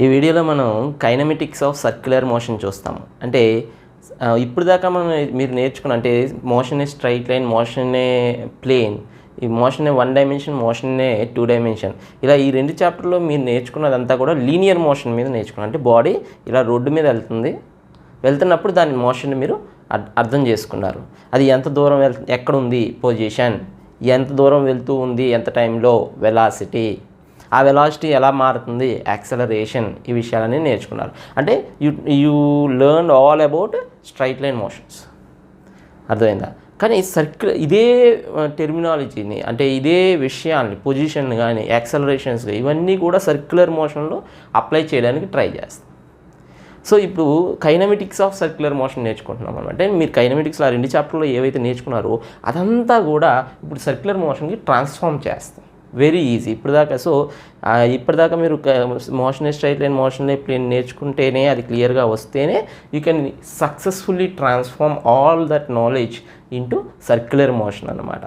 ఈ వీడియోలో మనం కైనమెటిక్స్ ఆఫ్ సర్క్యులర్ మోషన్ చూస్తాము. అంటే ఇప్పుడు దాకా మీరు నేర్చుకున్న అంటే motion a straight line, motion a plane, ఈ motion a 1 dimension, motion a 2 dimension, ఇలా ఈ 2 చాప్టర్లో మీరు నేర్చుకున్నదంతా కూడా లీనియర్ మోషన్ మీద నేర్చుకున్నారు. అంటే బాడీ ఇలా రోడ్డు మీద వెళ్తున్నప్పుడు దాని మోషన్ మీరు అర్థం చేసుకున్నారు. అది ఎంత దూరం ఎక్కడ ఉంది పొజిషన్, ఎంత దూరం వెళ్తూ ఉంది, ఎంత టైంలో, వెలాసిటీ, ఆ వెలాసిటీ ఎలా మారుతుంది, యాక్సలరేషన్, ఈ విషయాలన్నీ నేర్చుకున్నారు. అంటే you learn all about straight line motions. అర్థమైందా? కానీ ఇదే టెర్మినాలజీని, అంటే ఇదే విషయాన్ని, పొజిషన్ కానీ యాక్సలరేషన్స్ ఇవన్నీ కూడా సర్క్యులర్ మోషన్లో అప్లై చేయడానికి ట్రై చేస్తాం. సో ఇప్పుడు కైనమెటిక్స్ ఆఫ్ సర్క్యులర్ మోషన్ నేర్చుకుంటున్నాం అనమాట. అంటే మీరు కైనమెటిక్స్లో ఆ 2 చాప్టర్లో ఏవైతే నేర్చుకున్నారో అదంతా కూడా ఇప్పుడు సర్క్యులర్ మోషన్కి ట్రాన్స్ఫార్మ్ చేస్తాం. Very easy. ఇప్పటిదాకా మీరు motion a straight line, motion a plane నేర్చుకుంటేనే, అది క్లియర్గా వస్తేనే you can successfully transform all that knowledge into circular motion అన్నమాట.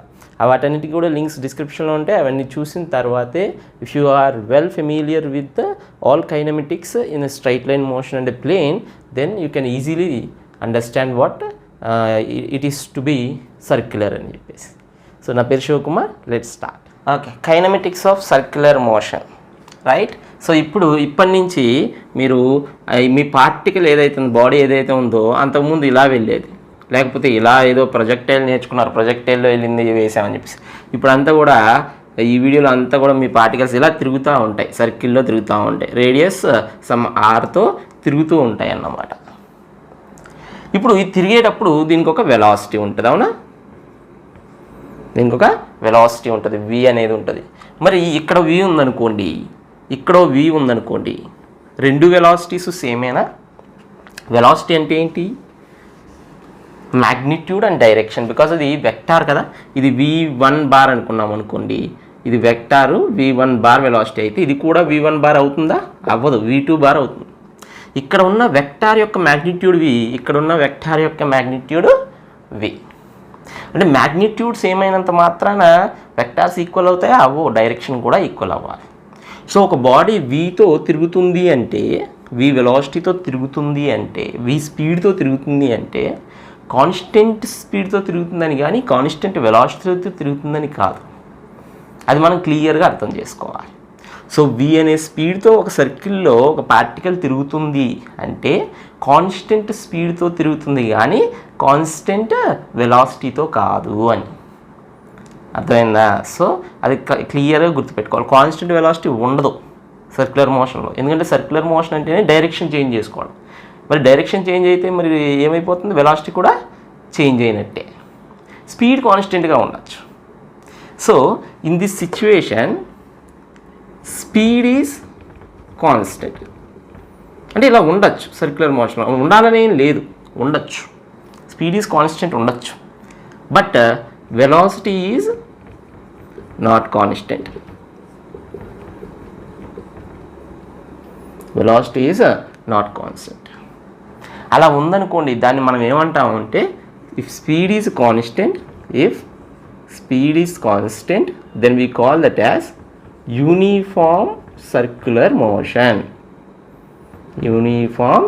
వాటన్నిటికీ కూడా లింక్స్ డిస్క్రిప్షన్లో ఉంటాయి. అవన్నీ చూసిన తర్వాతే if you are well familiar with all kinematics in straight line motion and plane, then you can easily understand what it is to be circular అని చెప్పేసి. సో నా పేరు Shivakumar. Let's start. Okay, kinematics of circular motion, right. So ఇప్పటి నుంచి మీరు మీ particle ఏదైతే ఉందో, body ఏదైతే ఉందో అంతకుముందు ఇలా వెళ్ళేది, లేకపోతే ఇలా ఏదో ప్రొజెక్టైల్ నేర్చుకున్నారు, ప్రొజెక్టైల్లో వెళ్ళింది వేసామని చెప్పేసి. ఇప్పుడు అంతా కూడా ఈ వీడియోలో అంతా కూడా మీ పార్టికల్స్ ఇలా తిరుగుతూ ఉంటాయి, సర్కిల్లో తిరుగుతూ ఉంటాయి, రేడియస్ సమ్ ఆర్తో తిరుగుతూ ఉంటాయి అన్నమాట. ఇప్పుడు ఇది తిరిగేటప్పుడు దీనికి ఒక వెలాసిటీ ఉంటుంది, అవునా? దీనికి ఒక వెలాసిటీ ఉంటుంది, v అనేది ఉంటుంది. మరి ఇక్కడ v ఉందనుకోండి, ఇక్కడ v ఉందనుకోండి, 2 వెలాసిటీస్ సేమేనా? వెలాసిటీ అంటే ఏంటి? Magnitude and direction. బికాజ్ అది వెక్టార్ కదా. ఇది v1 బార్ అనుకున్నాం అనుకోండి, ఇది వెక్టారు v1 బార్ వెలాసిటీ అయితే ఇది కూడా v1 బార్ అవుతుందా? అవ్వదు, v2 బార్ అవుతుంది. ఇక్కడ ఉన్న వెక్టార్ యొక్క మ్యాగ్నిట్యూడ్ v, ఇక్కడ ఉన్న వెక్టార్ యొక్క మ్యాగ్నిట్యూడ్ v. అంటే మ్యాగ్నిట్యూడ్స్ ఏమైనంత మాత్రాన వెక్టార్స్ ఈక్వల్ అవుతాయా? అవ్వో, డైరెక్షన్ కూడా ఈక్వల్ అవ్వాలి. సో ఒక బాడీ vతో తిరుగుతుంది అంటే, v వెలాసిటీతో తిరుగుతుంది అంటే, v స్పీడ్తో తిరుగుతుంది అంటే కాన్స్టెంట్ స్పీడ్తో తిరుగుతుందని కానీ కాన్స్టెంట్ వెలాసిటీతో తిరుగుతుందని కాదు. అది మనం క్లియర్గా అర్థం చేసుకోవాలి. సో v అనే స్పీడ్తో ఒక సర్కిల్లో ఒక పార్టికల్ తిరుగుతుంది అంటే కాన్స్టెంట్ స్పీడ్తో తిరుగుతుంది కానీ కాన్స్టెంట్ వెలాసిటీతో కాదు అని. అర్థమైందా? సో అది క్లియర్గా గుర్తుపెట్టుకోవాలి. కాన్స్టెంట్ వెలాసిటీ ఉండదు సర్క్యులర్ మోషన్లో. ఎందుకంటే సర్క్యులర్ మోషన్ అంటేనే డైరెక్షన్ చేంజ్ చేసుకోవడం. మరి డైరెక్షన్ చేంజ్ అయితే మరి ఏమైపోతుంది? వెలాసిటీ కూడా చేంజ్ అయినట్టే. స్పీడ్ కాన్స్టెంట్గా ఉండొచ్చు. So in this situation speed is constant. అంటే ఇలా ఉండొచ్చు సర్క్యులర్ మోషన్లో, ఉండాలని ఏం లేదు, ఉండొచ్చు. స్పీడ్ ఈజ్ కాన్స్టెంట్ ఉండొచ్చు, but velocity is not constant. Velocity is not constant. అలా ఉందనుకోండి, దాన్ని మనం ఏమంటామంటే if speed is constant, then we call that as uniform circular motion. Uniform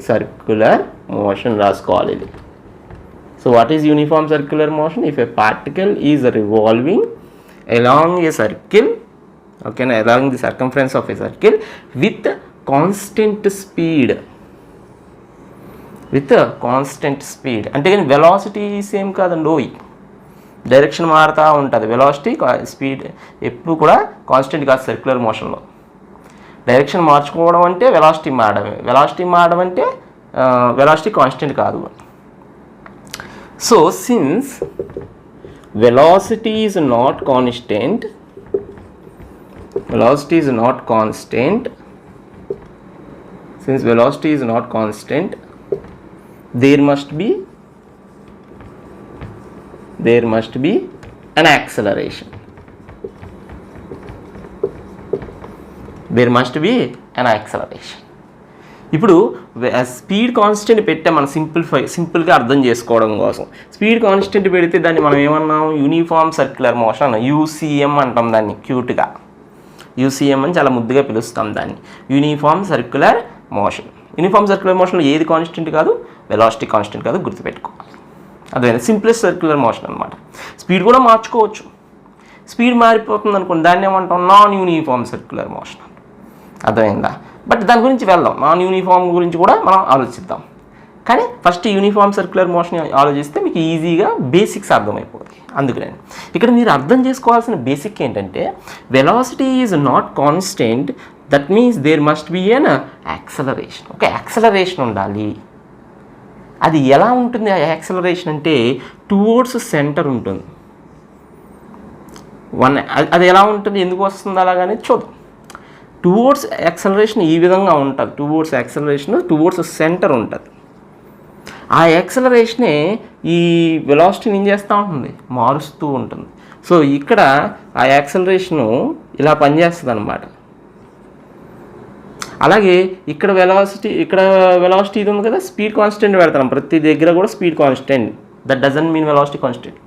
circular motion రాసుకోవాలి ఇది. So what is uniform circular motion? If a particle is revolving along a circle, ఓకేనా, along the circumference of a circle with constant speed. అంటే కానీ velocity same కాదండి, direction మారుతూ ఉంటుంది. Velocity speed ఎప్పుడు కూడా కాన్స్టెంట్ కాదు సర్క్యులర్ మోషన్లో. డైరెక్షన్ మార్చుకోవడం అంటే వెలాసిటీ మారడం అంటే వెలాసిటీ కాన్స్టెంట్ కాదు. So since velocity is not constant, there must be an acceleration. ఇప్పుడు స్పీడ్ కాన్స్టెంట్ పెట్టే మనం సింపుల్గా అర్థం చేసుకోవడం కోసం స్పీడ్ కాన్స్టెంట్ పెడితే దాన్ని మనం ఏమన్నాం? యూనిఫామ్ సర్క్యులర్ మోషన్, UCM అంటాం దాన్ని క్యూట్గా. యూసీఎం అని చాలా ముద్దుగా పిలుస్తాం దాన్ని, uniform circular motion. Uniform circular మోషన్లో ఏది కాన్స్టెంట్ కాదు, వెలాసిటీ కాన్స్టెంట్ కాదు, గుర్తుపెట్టుకోవాలి. అదేవిధంగా సింప్లెస్ట్ సర్క్యులర్ మోషన్ అనమాట. స్పీడ్ కూడా మార్చుకోవచ్చు. స్పీడ్ మారిపోతుంది అనుకోండి, దాన్ని ఏమంటాం నాన్ యూనిఫామ్ సర్క్యులర్ మోషన్. అర్థమైందా? బట్ దాని గురించి వెళ్దాం, నాన్ యూనిఫామ్ గురించి కూడా మనం ఆలోచిద్దాం. కానీ ఫస్ట్ యూనిఫామ్ సర్క్యులర్ మోషన్ ఆలోచిస్తే మీకు ఈజీగా బేసిక్స్ అర్థమైపోతాయి. అందుకనే ఇక్కడ మీరు అర్థం చేసుకోవాల్సిన బేసిక్ ఏంటంటే velocity is not constant, that means there must be an acceleration. Okay, acceleration ఉండాలి. అది ఎలా ఉంటుంది ఆ యాక్సలరేషన్ అంటే టువర్డ్స్ సెంటర్ ఉంటుంది. అది ఎలా ఉంటుంది, ఎందుకు వస్తుంది అలాగనే చూద్దాం. టువర్డ్స్ యాక్సలరేషన్ ఈ విధంగా ఉంటుంది. టువర్డ్స్ యాక్సలరేషన్ టువర్డ్స్ సెంటర్ ఉంటుంది. ఆ యాక్సలరేషనే ఈ వెలాసిటీని ఏం చేస్తూ ఉంటుంది, మారుస్తూ ఉంటుంది. సో ఇక్కడ ఆ యాక్సలరేషను ఇలా పనిచేస్తుంది అన్నమాట. అలాగే ఇక్కడ వెలాసిటీ ఇది ఉంది కదా, స్పీడ్ కాన్స్టెంట్ పెడతాం ప్రతి దగ్గర కూడా, speed constant. That doesn't mean velocity constant.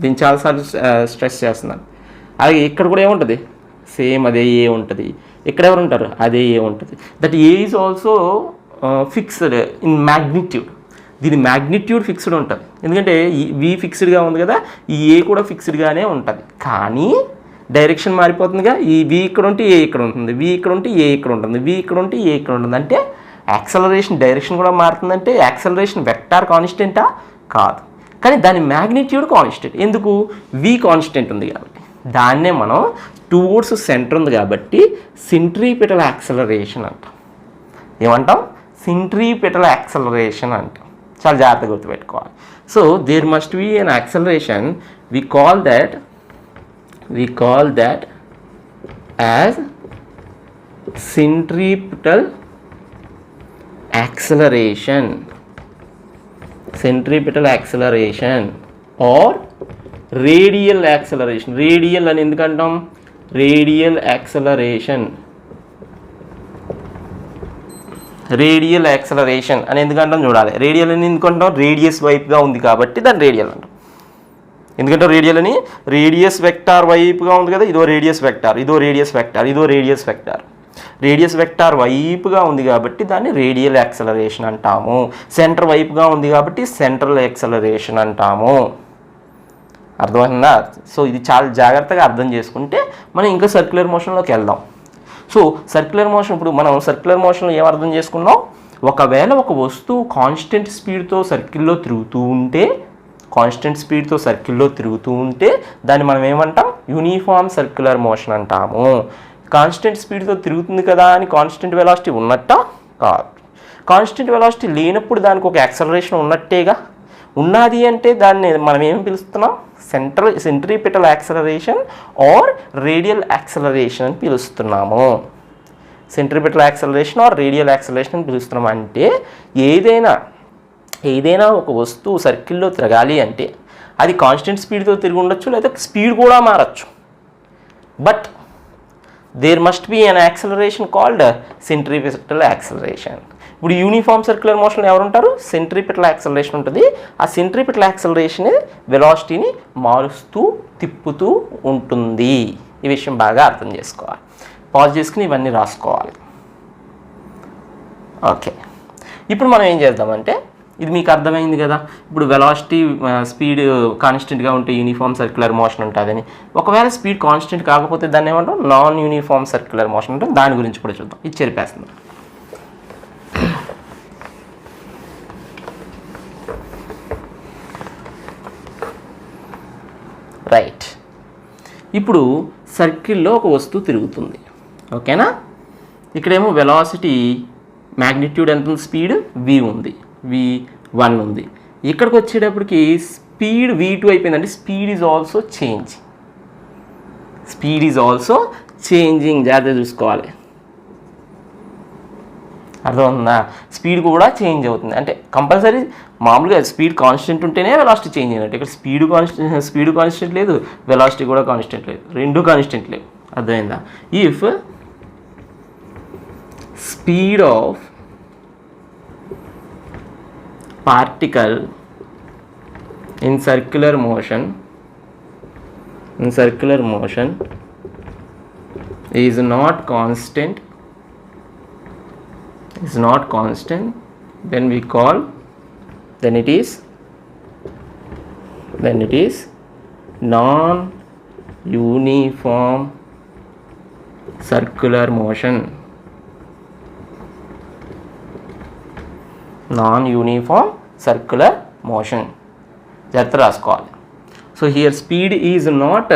దీన్ని చాలాసార్లు స్ట్రెస్ చేస్తున్నాను. అలాగే ఇక్కడ కూడా ఏముంటుంది, సేమ్ అదే ఏ ఉంటుంది. ఇక్కడ ఎవరు ఉంటారు, అదే ఏ ఉంటుంది. That A is also fixed in magnitude. దీని మ్యాగ్నిట్యూడ్ ఫిక్స్డ్ ఉంటుంది, ఎందుకంటే వి ఫిక్స్డ్గా ఉంది కదా, ఈ ఏ కూడా ఫిక్స్డ్గానే ఉంటుంది. కానీ డైరెక్షన్ మారిపోతుందిగా, ఈ వి ఇక్కడ ఉంటే ఏ ఇక్కడ ఉంటుంది, వి ఇక్కడ ఉంటే ఏ ఇక్కడ ఉంటుంది, వి ఇక్కడ ఉంటే ఏ ఇక్కడ ఉంటుంది. అంటే యాక్సలరేషన్ డైరెక్షన్ కూడా మారుతుందంటే యాక్సలరేషన్ వెక్టార్ కాన్స్టెంటా? కాదు. కానీ దాని మ్యాగ్నిట్యూడ్ కాన్స్టెంట్. ఎందుకు? వి కాన్స్టెంట్ ఉంది కాబట్టి. దాన్నే మనం టువర్డ్స్ సెంటర్ ఉంది కాబట్టి సెంట్రిపిటల్ యాక్సలరేషన్ అంటాం. ఏమంటాం? సెంట్రిపిటల్ యాక్సలరేషన్ అంటాం. చాలా జాగ్రత్తగా గుర్తుపెట్టుకోవాలి. So there must be an acceleration. We call that as centripetal acceleration or radial acceleration. Radial అని ఎందుకంటాం? రేడియల్ యాక్సలరేషన్ అని ఎందుకంటాం చూడాలి. రేడియల్ అని ఎందుకంటాం? రేడియస్ వైపుగా ఉంది కాబట్టి దాన్ని రేడియల్ అంటాం. ఎందుకంటే రేడియల్ అని రేడియస్ వెక్టార్ వైపుగా ఉంది కదా, ఇదో రేడియస్ వెక్టార్, ఇదో రేడియస్ వెక్టార్, ఇదో రేడియస్ వెక్టార్. రేడియస్ వెక్టార్ వైపుగా ఉంది కాబట్టి దాన్ని రేడియల్ యాక్సలరేషన్ అంటాము. సెంటర్ వైపుగా ఉంది కాబట్టి సెంట్రల్ యాక్సలరేషన్ అంటాము. అర్థమైందా? సో ఇది చాలా జాగ్రత్తగా అర్థం చేసుకుంటే మనం ఇంకా సర్క్యులర్ మోషన్లోకి వెళ్దాం. సో సర్క్యులర్ మోషన్, ఇప్పుడు మనం సర్క్యులర్ మోషన్లో ఏం అర్థం చేసుకున్నాం? ఒకవేళ ఒక వస్తువు కాన్స్టెంట్ స్పీడ్తో సర్కిల్లో తిరుగుతూ ఉంటే దాన్ని మనం ఏమంటాం? యూనిఫామ్ సర్క్యులర్ మోషన్ అంటాము. కాన్స్టెంట్ స్పీడ్తో తిరుగుతుంది కదా అని కాన్స్టెంట్ వెలాసిటీ ఉన్నట్టా? కాదు. కాన్స్టెంట్ వెలాసిటీ లేనప్పుడు దానికి ఒక యాక్సలరేషన్ ఉన్నట్టేగా. ఉన్నది అంటే దాన్ని మనం ఏం పిలుస్తున్నాం? Centripetal acceleration or radial acceleration అని పిలుస్తున్నాము. Centripetal acceleration or radial acceleration అని పిలుస్తున్నాం. అంటే ఏదైనా ఒక వస్తువు సర్కిల్లో తిరగాలి అంటే అది కాన్స్టెంట్ స్పీడ్తో తిరిగి ఉండొచ్చు, లేదా స్పీడ్ కూడా మారచ్చు. But there must be an acceleration called centripetal acceleration. ఇప్పుడు యూనిఫామ్ సర్క్యులర్ మోషన్లో ఎవరు ఉంటారు? సెంట్రిపిటల్ యాక్సలరేషన్ ఉంటుంది. ఆ సెంట్రిపిటల్ యాక్సలరేషన్ వెలాసిటీని మారుస్తూ తిప్పుతూ ఉంటుంది. ఈ విషయం బాగా అర్థం చేసుకోవాలి. పాజ్ చేసుకుని ఇవన్నీ రాసుకోవాలి. ఓకే, ఇప్పుడు మనం ఏం చేద్దామంటే, ఇది మీకు అర్థమైంది కదా. ఇప్పుడు వెలాసిటీ స్పీడ్ కాన్స్టెంట్గా ఉంటే యూనిఫామ్ సర్క్యులర్ మోషన్ ఉంటుందని. ఒకవేళ స్పీడ్ కాన్స్టెంట్ కాకపోతే దాన్ని ఏమంటాం? నాన్ యూనిఫామ్ సర్క్యులర్ మోషన్ ఉంటుంది. దాని గురించి కూడా చూద్దాం. ఇది చెరిపేస్తుంది. రైట్, ఇప్పుడు సర్కిల్లో ఒక వస్తువు తిరుగుతుంది. ఓకేనా? ఇక్కడేమో వెలాసిటీ మ్యాగ్నిట్యూడ్ ఎంత ఉంది? స్పీడ్ v ఉంది, v1 ఉంది. ఇక్కడికి వచ్చేటప్పటికి స్పీడ్ v2 అయిపోయిందంటే స్పీడ్ ఈజ్ ఆల్సో చేంజింగ్. జాగ్రత్తగా చూసుకోవాలి. అర్థమవుతుందా? స్పీడ్ కూడా చేంజ్ అవుతుంది. అంటే కంపల్సరీ మామూలుగా స్పీడ్ కాన్స్టెంట్ ఉంటేనే వెలాసిటీ చేంజ్ అయినట్టు. ఇక్కడ స్పీడ్ కాన్స్టెంట్ లేదు, వెలాసిటీ కూడా కాన్స్టెంట్ లేదు, రెండు కాన్స్టెంట్ లేవు. అర్థమైందా? If speed of particle in circular motion is not constant, then we call, then it is non-uniform circular motion. Non-uniform circular motion. జాగ్రత్త రాసుకోవాలి. So here speed is not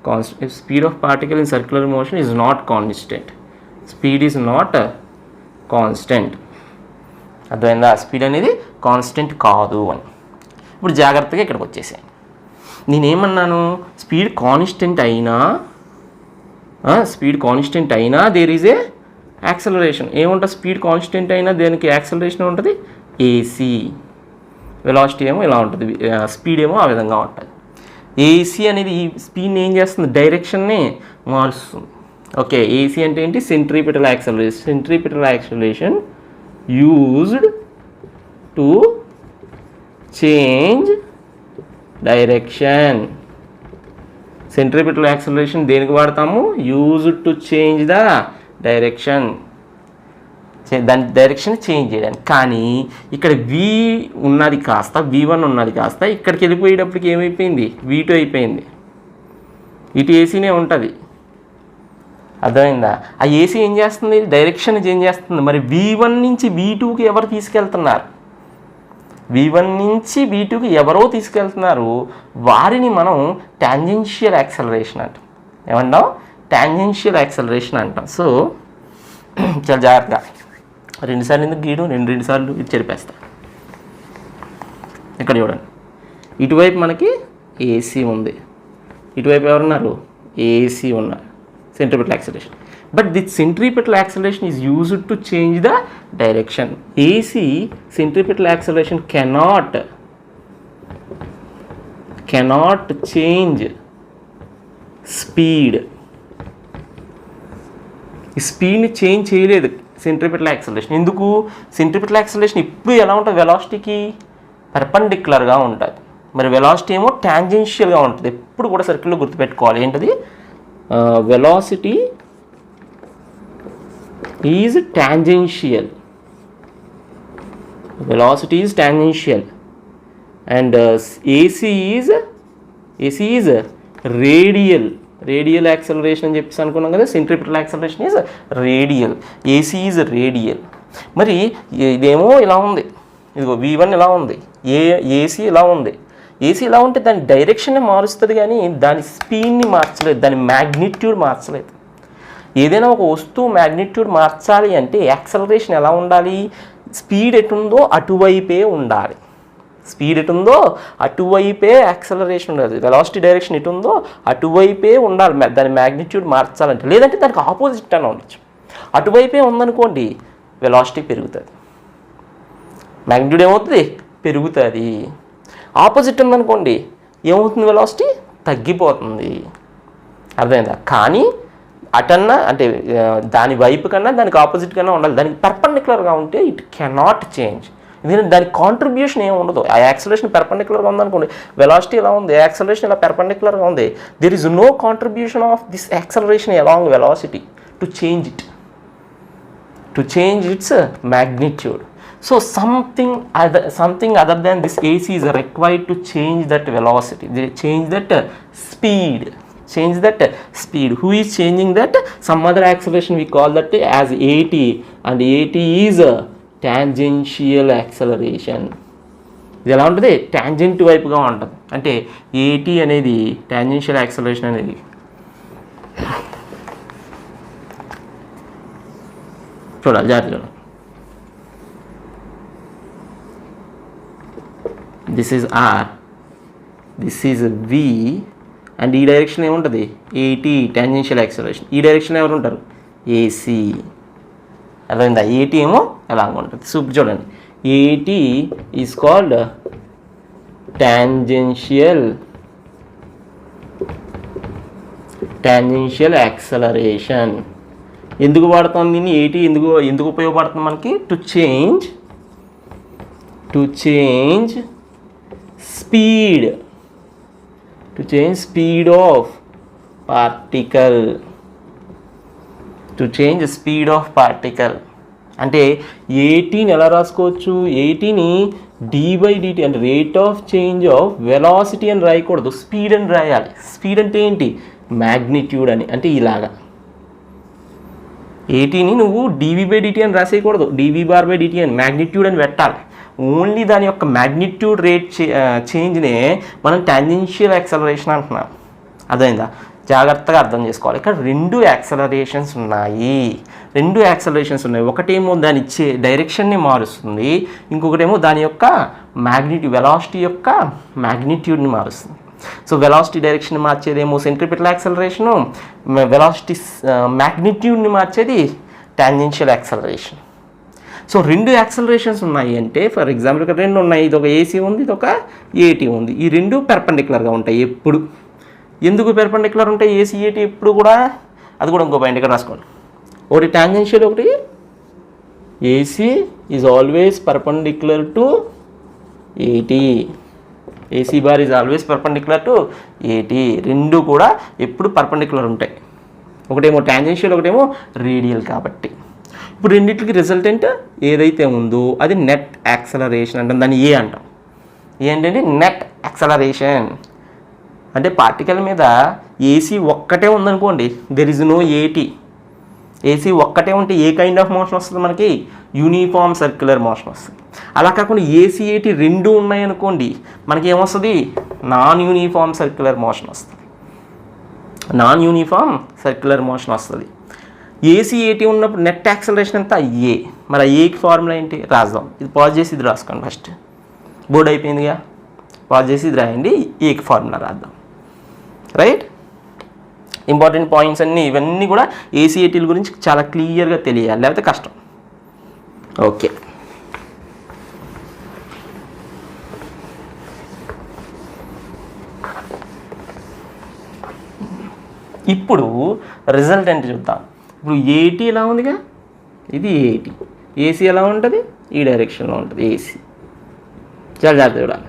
constant. Speed of particle in circular motion is not constant. Speed is not constant. అర్థమైందా? Speed అనేది constant కాదు అని. ఇప్పుడు జాగ్రత్తగా ఇక్కడికి వచ్చేసాయి. నేనేమన్నాను? స్పీడ్ కాన్స్టెంట్ అయినా దేర్ ఈజ్ ఏ యాక్సలరేషన్. ఏముంటుంది? స్పీడ్ కాన్స్టెంట్ అయినా దేనికి యాక్సలరేషన్ ఉంటుంది? ఏసీ. వెలాసిటీ ఏమో ఇలా ఉంటుంది, స్పీడ్ ఏమో ఆ విధంగా ఉంటుంది. ఏసీ అనేది ఈ స్పీడ్ని ఏం చేస్తుంది? డైరెక్షన్ని మారుస్తుంది. ఓకే, ఏసీ అంటే ఏంటి? Centripetal acceleration. Centripetal acceleration used to change direction. Centripetal acceleration దేనికి వాడతాము? Used to change the direction. దాని డైరెక్షన్ చేంజ్ చేయడానికి. కానీ ఇక్కడ V ఉన్నది కాస్త V1 ఉన్నది కాస్త ఇక్కడికి వెళ్ళిపోయేటప్పటికి ఏమైపోయింది? V2 అయిపోయింది. ఇటు ఏసీనే ఉంటుంది. అర్థమైందా? ఆ ఏసీ ఏం చేస్తుంది? డైరెక్షన్ చేంజ్ చేస్తుంది. మరి V1 నుంచి V2కి ఎవరు తీసుకెళ్తున్నారు? V1 నుంచి V2కి ఎవరో తీసుకెళ్తున్నారు. వారిని మనం టాంజెన్షియల్ యాక్సలరేషన్ అంటాం. ఏమన్నాం? టాంజెన్షియల్ యాక్సలరేషన్ అంటాం. సో చాలా జాగ్రత్తగా, 2 సార్లు ఎందుకు గీయడం? 2 సార్లు ఇది చెరిపేస్తా. ఇక్కడ చూడండి, ఇటువైపు మనకి ఏసీ ఉంది, ఇటువైపు ఎవరున్నారు? ఏసీ ఉన్నారు. Centripetal acceleration. But this centripetal acceleration is used to change the direction. AC centripetal acceleration cannot change speed. ఈ స్పీడ్ని చేంజ్ చేయలేదు సెంట్రిపిటల్ యాక్సలరేషన్. ఎందుకు? సెంట్రిపిటల్ యాక్సలరేషన్ ఇప్పుడు ఎలా ఉంటుంది? వెలాసిటీకి పర్పెండిక్యులర్గా ఉంటుంది. మరి వెలాసిటీ ఏమో టాంజెన్షియల్గా ఉంటుంది. ఎప్పుడు కూడా సర్కిల్లో గుర్తుపెట్టుకోవాలి. ఏంటది? Velocity is tangential. Velocity is tangential and AC is radial. Radial acceleration అని చెప్పేసి అనుకున్నాం కదా. Centripetal acceleration is radial, AC is radial. మరి ఇదేమో ఇలా ఉంది, ఇదిగో V1 ఇలా ఉంది, ఏసీ ఇలా ఉంది. ఏసీ ఇలా ఉంటే దాని డైరెక్షన్ని మారుస్తుంది కానీ దాని స్పీడ్ని మార్చలేదు, దాని మ్యాగ్నిట్యూడ్ మార్చలేదు. ఏదైనా ఒక వస్తువు మ్యాగ్నిట్యూడ్ మార్చాలి అంటే యాక్సలరేషన్ ఎలా ఉండాలి? స్పీడ్ ఎటుందో అటువైపే ఉండాలి. స్పీడ్ ఎటుందో అటువైపే యాక్సలరేషన్ ఉండాలి. వెలాసిటీ డైరెక్షన్ ఎటుందో అటువైపే ఉండాలి దాని మ్యాగ్నిట్యూడ్ మార్చాలంటే. లేదంటే దానికి ఆపోజిట్ అని ఉండొచ్చు. అటువైపే ఉందనుకోండి, వెలాసిటీ పెరుగుతుంది, మ్యాగ్నిట్యూడ్ ఏమవుతుంది? పెరుగుతుంది. ఆపోజిట్ ఉందనుకోండి, ఏమవుతుంది? వెలాసిటీ తగ్గిపోతుంది. అర్థమైందా? కానీ అటన్నా అంటే దాని వైపు కన్నా దానికి ఆపోజిట్ కన్నా ఉండాలి. దానికి పర్పెండిక్యులర్గా ఉంటే ఇట్ కెనాట్ చేంజ్. ఎందుకంటే దానికి కాంట్రిబ్యూషన్ ఏమి ఉండదు. ఆ యాక్సలరేషన్ పెర్పెండిక్యులర్గా ఉందనుకోండి, వెలాసిటీ ఎలా ఉంది, యాక్సలరేషన్ ఇలా పెర్పెండిక్యులర్గా ఉంది. There is no contribution of this acceleration along velocity to change its magnitude. So something other than this AC is required to change that velocity, change that speed. Who is changing that? Some other acceleration, we call that as AT, and AT is a tangential acceleration. ఇది ఎలా ఉంటుంది? Tangent వైపుగా ఉంటుంది. అంటే AT అనేది tangential acceleration అనేది చూడాలి, జాగ్రత్త చూడాలి. This is R, this is V, and ఈ డైరెక్షన్ ఏముంటుంది? AT tangential acceleration. ఈ డైరెక్షన్ ఎవరు ఉంటారు? AC. అర్థమైందా? AT ఏమో ఎలాగ ఉంటుంది. సూప్ చూడండి, AT is called tangential acceleration. ఎందుకు వాడతాం దీన్ని? AT ఎందుకు ఉపయోగపడుతుంది మనకి? To change speed of particle. To change speed of particle. అంటే ఏటీని ఎలా రాసుకోవచ్చు, ఏటీని d/dt అంటే rate of change of velocity అని రాయకూడదు, స్పీడ్ అని రాయాలి. స్పీడ్ అంటే ఏంటి, మ్యాగ్నిట్యూడ్ అని. అంటే ఇలాగా ఏటీని నువ్వు dv/dt అని రాసేయకూడదు, dv/dt అని మ్యాగ్నిట్యూడ్ అని పెట్టాలి. ఓన్లీ దాని యొక్క మ్యాగ్నిట్యూడ్ రేట్ చేంజ్నే మనం టాంజెన్షియల్ యాక్సలరేషన్ అంటున్నాం. అర్థమైందా? జాగ్రత్తగా అర్థం చేసుకోవాలి. ఇక్కడ రెండు యాక్సలరేషన్స్ ఉన్నాయి. ఒకటేమో దాని ఇచ్చే డైరెక్షన్ని మారుస్తుంది, ఇంకొకటేమో దాని యొక్క వెలాసిటీ యొక్క మ్యాగ్నిట్యూడ్ని మారుస్తుంది. సో వెలాసిటీ డైరెక్షన్ మార్చేదేమో సెంట్రిపిటల్ యాక్సలరేషను, వెలాసిటీ మ్యాగ్నిట్యూడ్ని మార్చేది టాంజెన్షియల్ యాక్సలరేషన్. సో రెండు యాక్సలరేషన్స్ ఉన్నాయి అంటే, ఫర్ ఎగ్జాంపుల్ ఇక్కడ రెండు ఉన్నాయి, ఇది ఒక ఏసీ ఉంది, ఇది ఒక ఏటీ ఉంది. ఈ రెండు పెర్పెండిక్యులర్గా ఉంటాయి ఎప్పుడు. ఎందుకు పెర్పెండిక్యులర్ ఉంటాయి ఏసీ ఏటీ ఎప్పుడు కూడా? అది కూడా ఇంకో పాయింట్ ఇక్కడ రాసుకోండి. ఒకటి టాంజెన్షియల్, ఒకటి a c is always perpendicular to a t. A c bar is always perpendicular to a t. రెండు కూడా ఎప్పుడు పర్పెండిక్యులర్ ఉంటాయి. ఒకటేమో టాంజెన్షియల్, ఒకటేమో రేడియల్. కాబట్టి ఇప్పుడు రెండింటికి రిజల్టెంట్ ఏదైతే ఉందో అది నెట్ యాక్సలరేషన్ అంటాం. దాన్ని ఏ అంటాం. ఏంటంటే నెట్ యాక్సలరేషన్. అంటే పార్టికల్ మీద ఏసీ ఒక్కటే ఉందనుకోండి, దెర్ ఇస్ నో ఏటీ. ఏసీ ఒక్కటే ఉంటే ఏ కైండ్ ఆఫ్ మోషన్ వస్తుంది మనకి? యూనిఫామ్ సర్క్యులర్ మోషన్ వస్తుంది. అలా కాకుండా ఏసీ ఏటీ రెండు ఉన్నాయనుకోండి, మనకి ఏమొస్తుంది? నాన్ యూనిఫామ్ సర్క్యులర్ మోషన్ వస్తుంది. ఏసీ ఏటీ ఉన్నప్పుడు నెట్ యాక్సలరేషన్ అంతా ఏ. మరి ఏకి ఫార్ములా ఏంటి రాద్దాం. ఇది పాజ్ చేసి ఇది రాసుకోండి. ఫస్ట్ బోర్డు అయిపోయిందిగా, పాజ్ చేసి ఇది రాయండి, ఏకి ఫార్ములా రాద్దాం. రైట్? ఇంపార్టెంట్ పాయింట్స్ అన్నీ ఇవన్నీ కూడా ఏసీఏటీల గురించి చాలా క్లియర్గా తెలియాలి, లేకపోతే కష్టం. ఓకే, ఇప్పుడు రిజల్టెంట్ చూద్దాం. ఇప్పుడు ఏటీ ఎలా ఉందిగా, ఇది ఏటీ. ఏసీ ఎలా ఉంటుంది? ఈ డైరెక్షన్లో ఉంటుంది ఏసీ. చాలా జాగ్రత్త చూడాలి.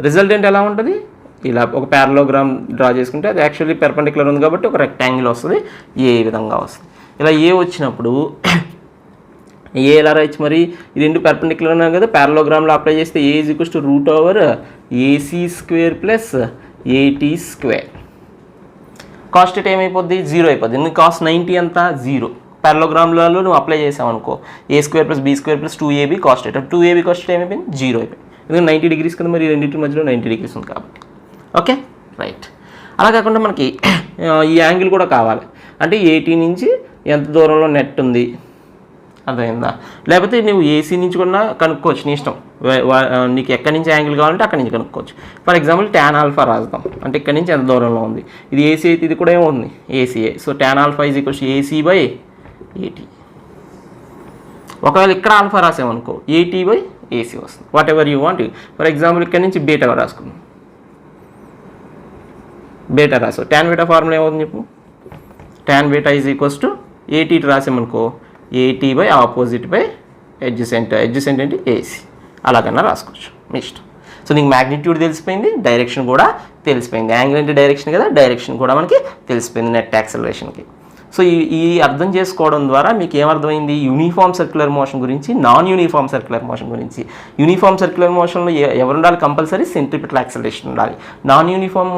రిజల్టెంట్ ఎలా ఉంటుంది? ఇలా ఒక ప్యారలోగ్రామ్ డ్రా చేసుకుంటే అది యాక్చువల్లీ పెర్పెండిక్యులర్ ఉంది కాబట్టి ఒక రెక్టాంగిల్ వస్తుంది, ఏ విధంగా వస్తుంది. ఇలా ఏ వచ్చినప్పుడు ఏ ఎలా రాయొచ్చు మరి? ఈ రెండు పెర్పెండిక్యులర్ ఉన్నాయి కదా, ప్యారలోగ్రామ్లో అప్లై చేస్తే a is equals to √AC² plus AT². కాస్ట్ ఇట్ ఏమైపోద్ది? 0 అయిపోద్ది. ఎందుకు? కాస్ట్ 90 అంతా 0. ప్యారలోగ్రామ్లలో నువ్వు అప్లై చేసావు అనుకో, A² plus B² plus 2AB cost it. 2AB cost it ఏమైపోయింది? 0 అయిపోయింది. ఎందుకంటే 90 డిగ్రీస్ కదా, మరి రెండింటి మధ్యలో 90 డిగ్రీస్ ఉంది కాబట్టి. Okay, right. అలా కాకుండా మనకి ఈ యాంగిల్ కూడా కావాలి. అంటే ఏటీ నుంచి ఎంత దూరంలో నెట్ ఉంది, అర్థమైందా? లేకపోతే నువ్వు ఏసీ నుంచి కూడా కనుక్కోవచ్చు, నీ ఇష్టం. నీకు ఎక్కడి నుంచి యాంగిల్ కావాలంటే అక్కడి నుంచి కనుక్కోవచ్చు. ఫర్ ఎగ్జాంపుల్ tan α రాద్దాం. అంటే ఇక్కడి నుంచి ఎంత దూరంలో ఉంది. ఇది ఏసీ అయితే ఇది కూడా ఏముంది? ఏసీఏ. So tan α is equals AC/AT. ఒకవేళ ఇక్కడ ఆల్ఫా రాసామనుకో, AT/AC వస్తుంది. Whatever you want. For example ఇక్కడ నుంచి బీటా రాసుకుందాం. బీటా రాసావు, tan బీటా ఫార్ములా ఏమవుతుంది చెప్పు? tan beta is equals to AT రాసామనుకో, AT/ఆపోజిట్/అడ్జసెంట్. అడ్జసెంట్ అంటే AC. అలాగన్నా రాసుకోవచ్చు, మీ ఇష్టం. సో నీకు మ్యాగ్నిట్యూడ్ తెలిసిపోయింది, డైరెక్షన్ కూడా తెలిసిపోయింది. యాంగిల్ అంటే డైరెక్షన్ కదా, డైరెక్షన్ కూడా మనకి తెలిసిపోయింది నెట్ యాక్సలరేషన్కి. సో ఈ అర్థం చేసుకోవడం ద్వారా మీకు ఏమర్థమైంది? యూనిఫామ్ సర్క్యులర్ మోషన్ గురించి, నాన్ యూనిఫామ్ సర్క్యులర్ మోషన్ గురించి. యూనిఫామ్ సర్క్యులర్ మోషన్లో ఎవరు ఉండాలి? కంపల్సరీ సెంట్రిపిటల్ యాక్సలరేషన్ ఉండాలి. నాన్ యూనిఫామ్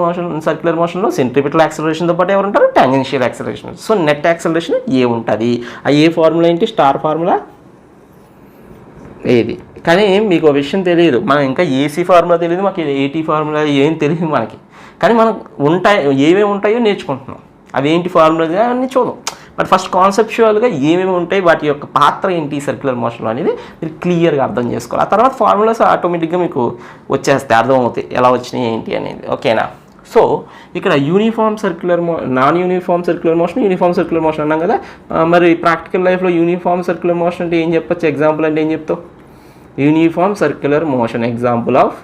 సర్క్యులర్ మోషన్లో సెంట్రిపిటల్ యాక్సలరేషన్తో పాటు ఎవరు ఉంటారు? Tangential acceleration. So net acceleration a ఉంటుంది. ఆ ఏ ఫార్ములా ఏంటి? స్టార్ ఫార్ములా ఏది. కానీ మీకు ఒక విషయం తెలియదు, మనం ఇంకా ఏసీ ఫార్ములా తెలియదు, మాకు ఏటీ ఫార్ములా ఏం తెలియదు మనకి. కానీ మనం ఏమేమి ఉంటాయో నేర్చుకుంటున్నాం. అవేంటి ఫార్ములా అన్నీ చూద్దాం. బట్ ఫస్ట్ కాన్సెప్చువల్గా ఏమేమి ఉంటాయి, వాటి యొక్క పాత్ర ఏంటి సర్క్యులర్ మోషన్లో అనేది మీరు క్లియర్గా అర్థం చేసుకోవాలి. ఆ తర్వాత ఫార్ములాస్ ఆటోమేటిక్గా మీకు వచ్చేస్తాయి, అర్థమవుతాయి ఎలా వచ్చినాయి ఏంటి అనేది. ఓకేనా? సో ఇక్కడ uniform circular non uniform circular motion, uniform circular motion అన్నాం కదా. మరి ప్రాక్టికల్ లైఫ్లో యూనిఫామ్ సర్క్యులర్ మోషన్ అంటే ఏం చెప్పచ్చు? ఎగ్జాంపుల్ అంటే ఏం చెప్తావు? Uniform circular motion, example of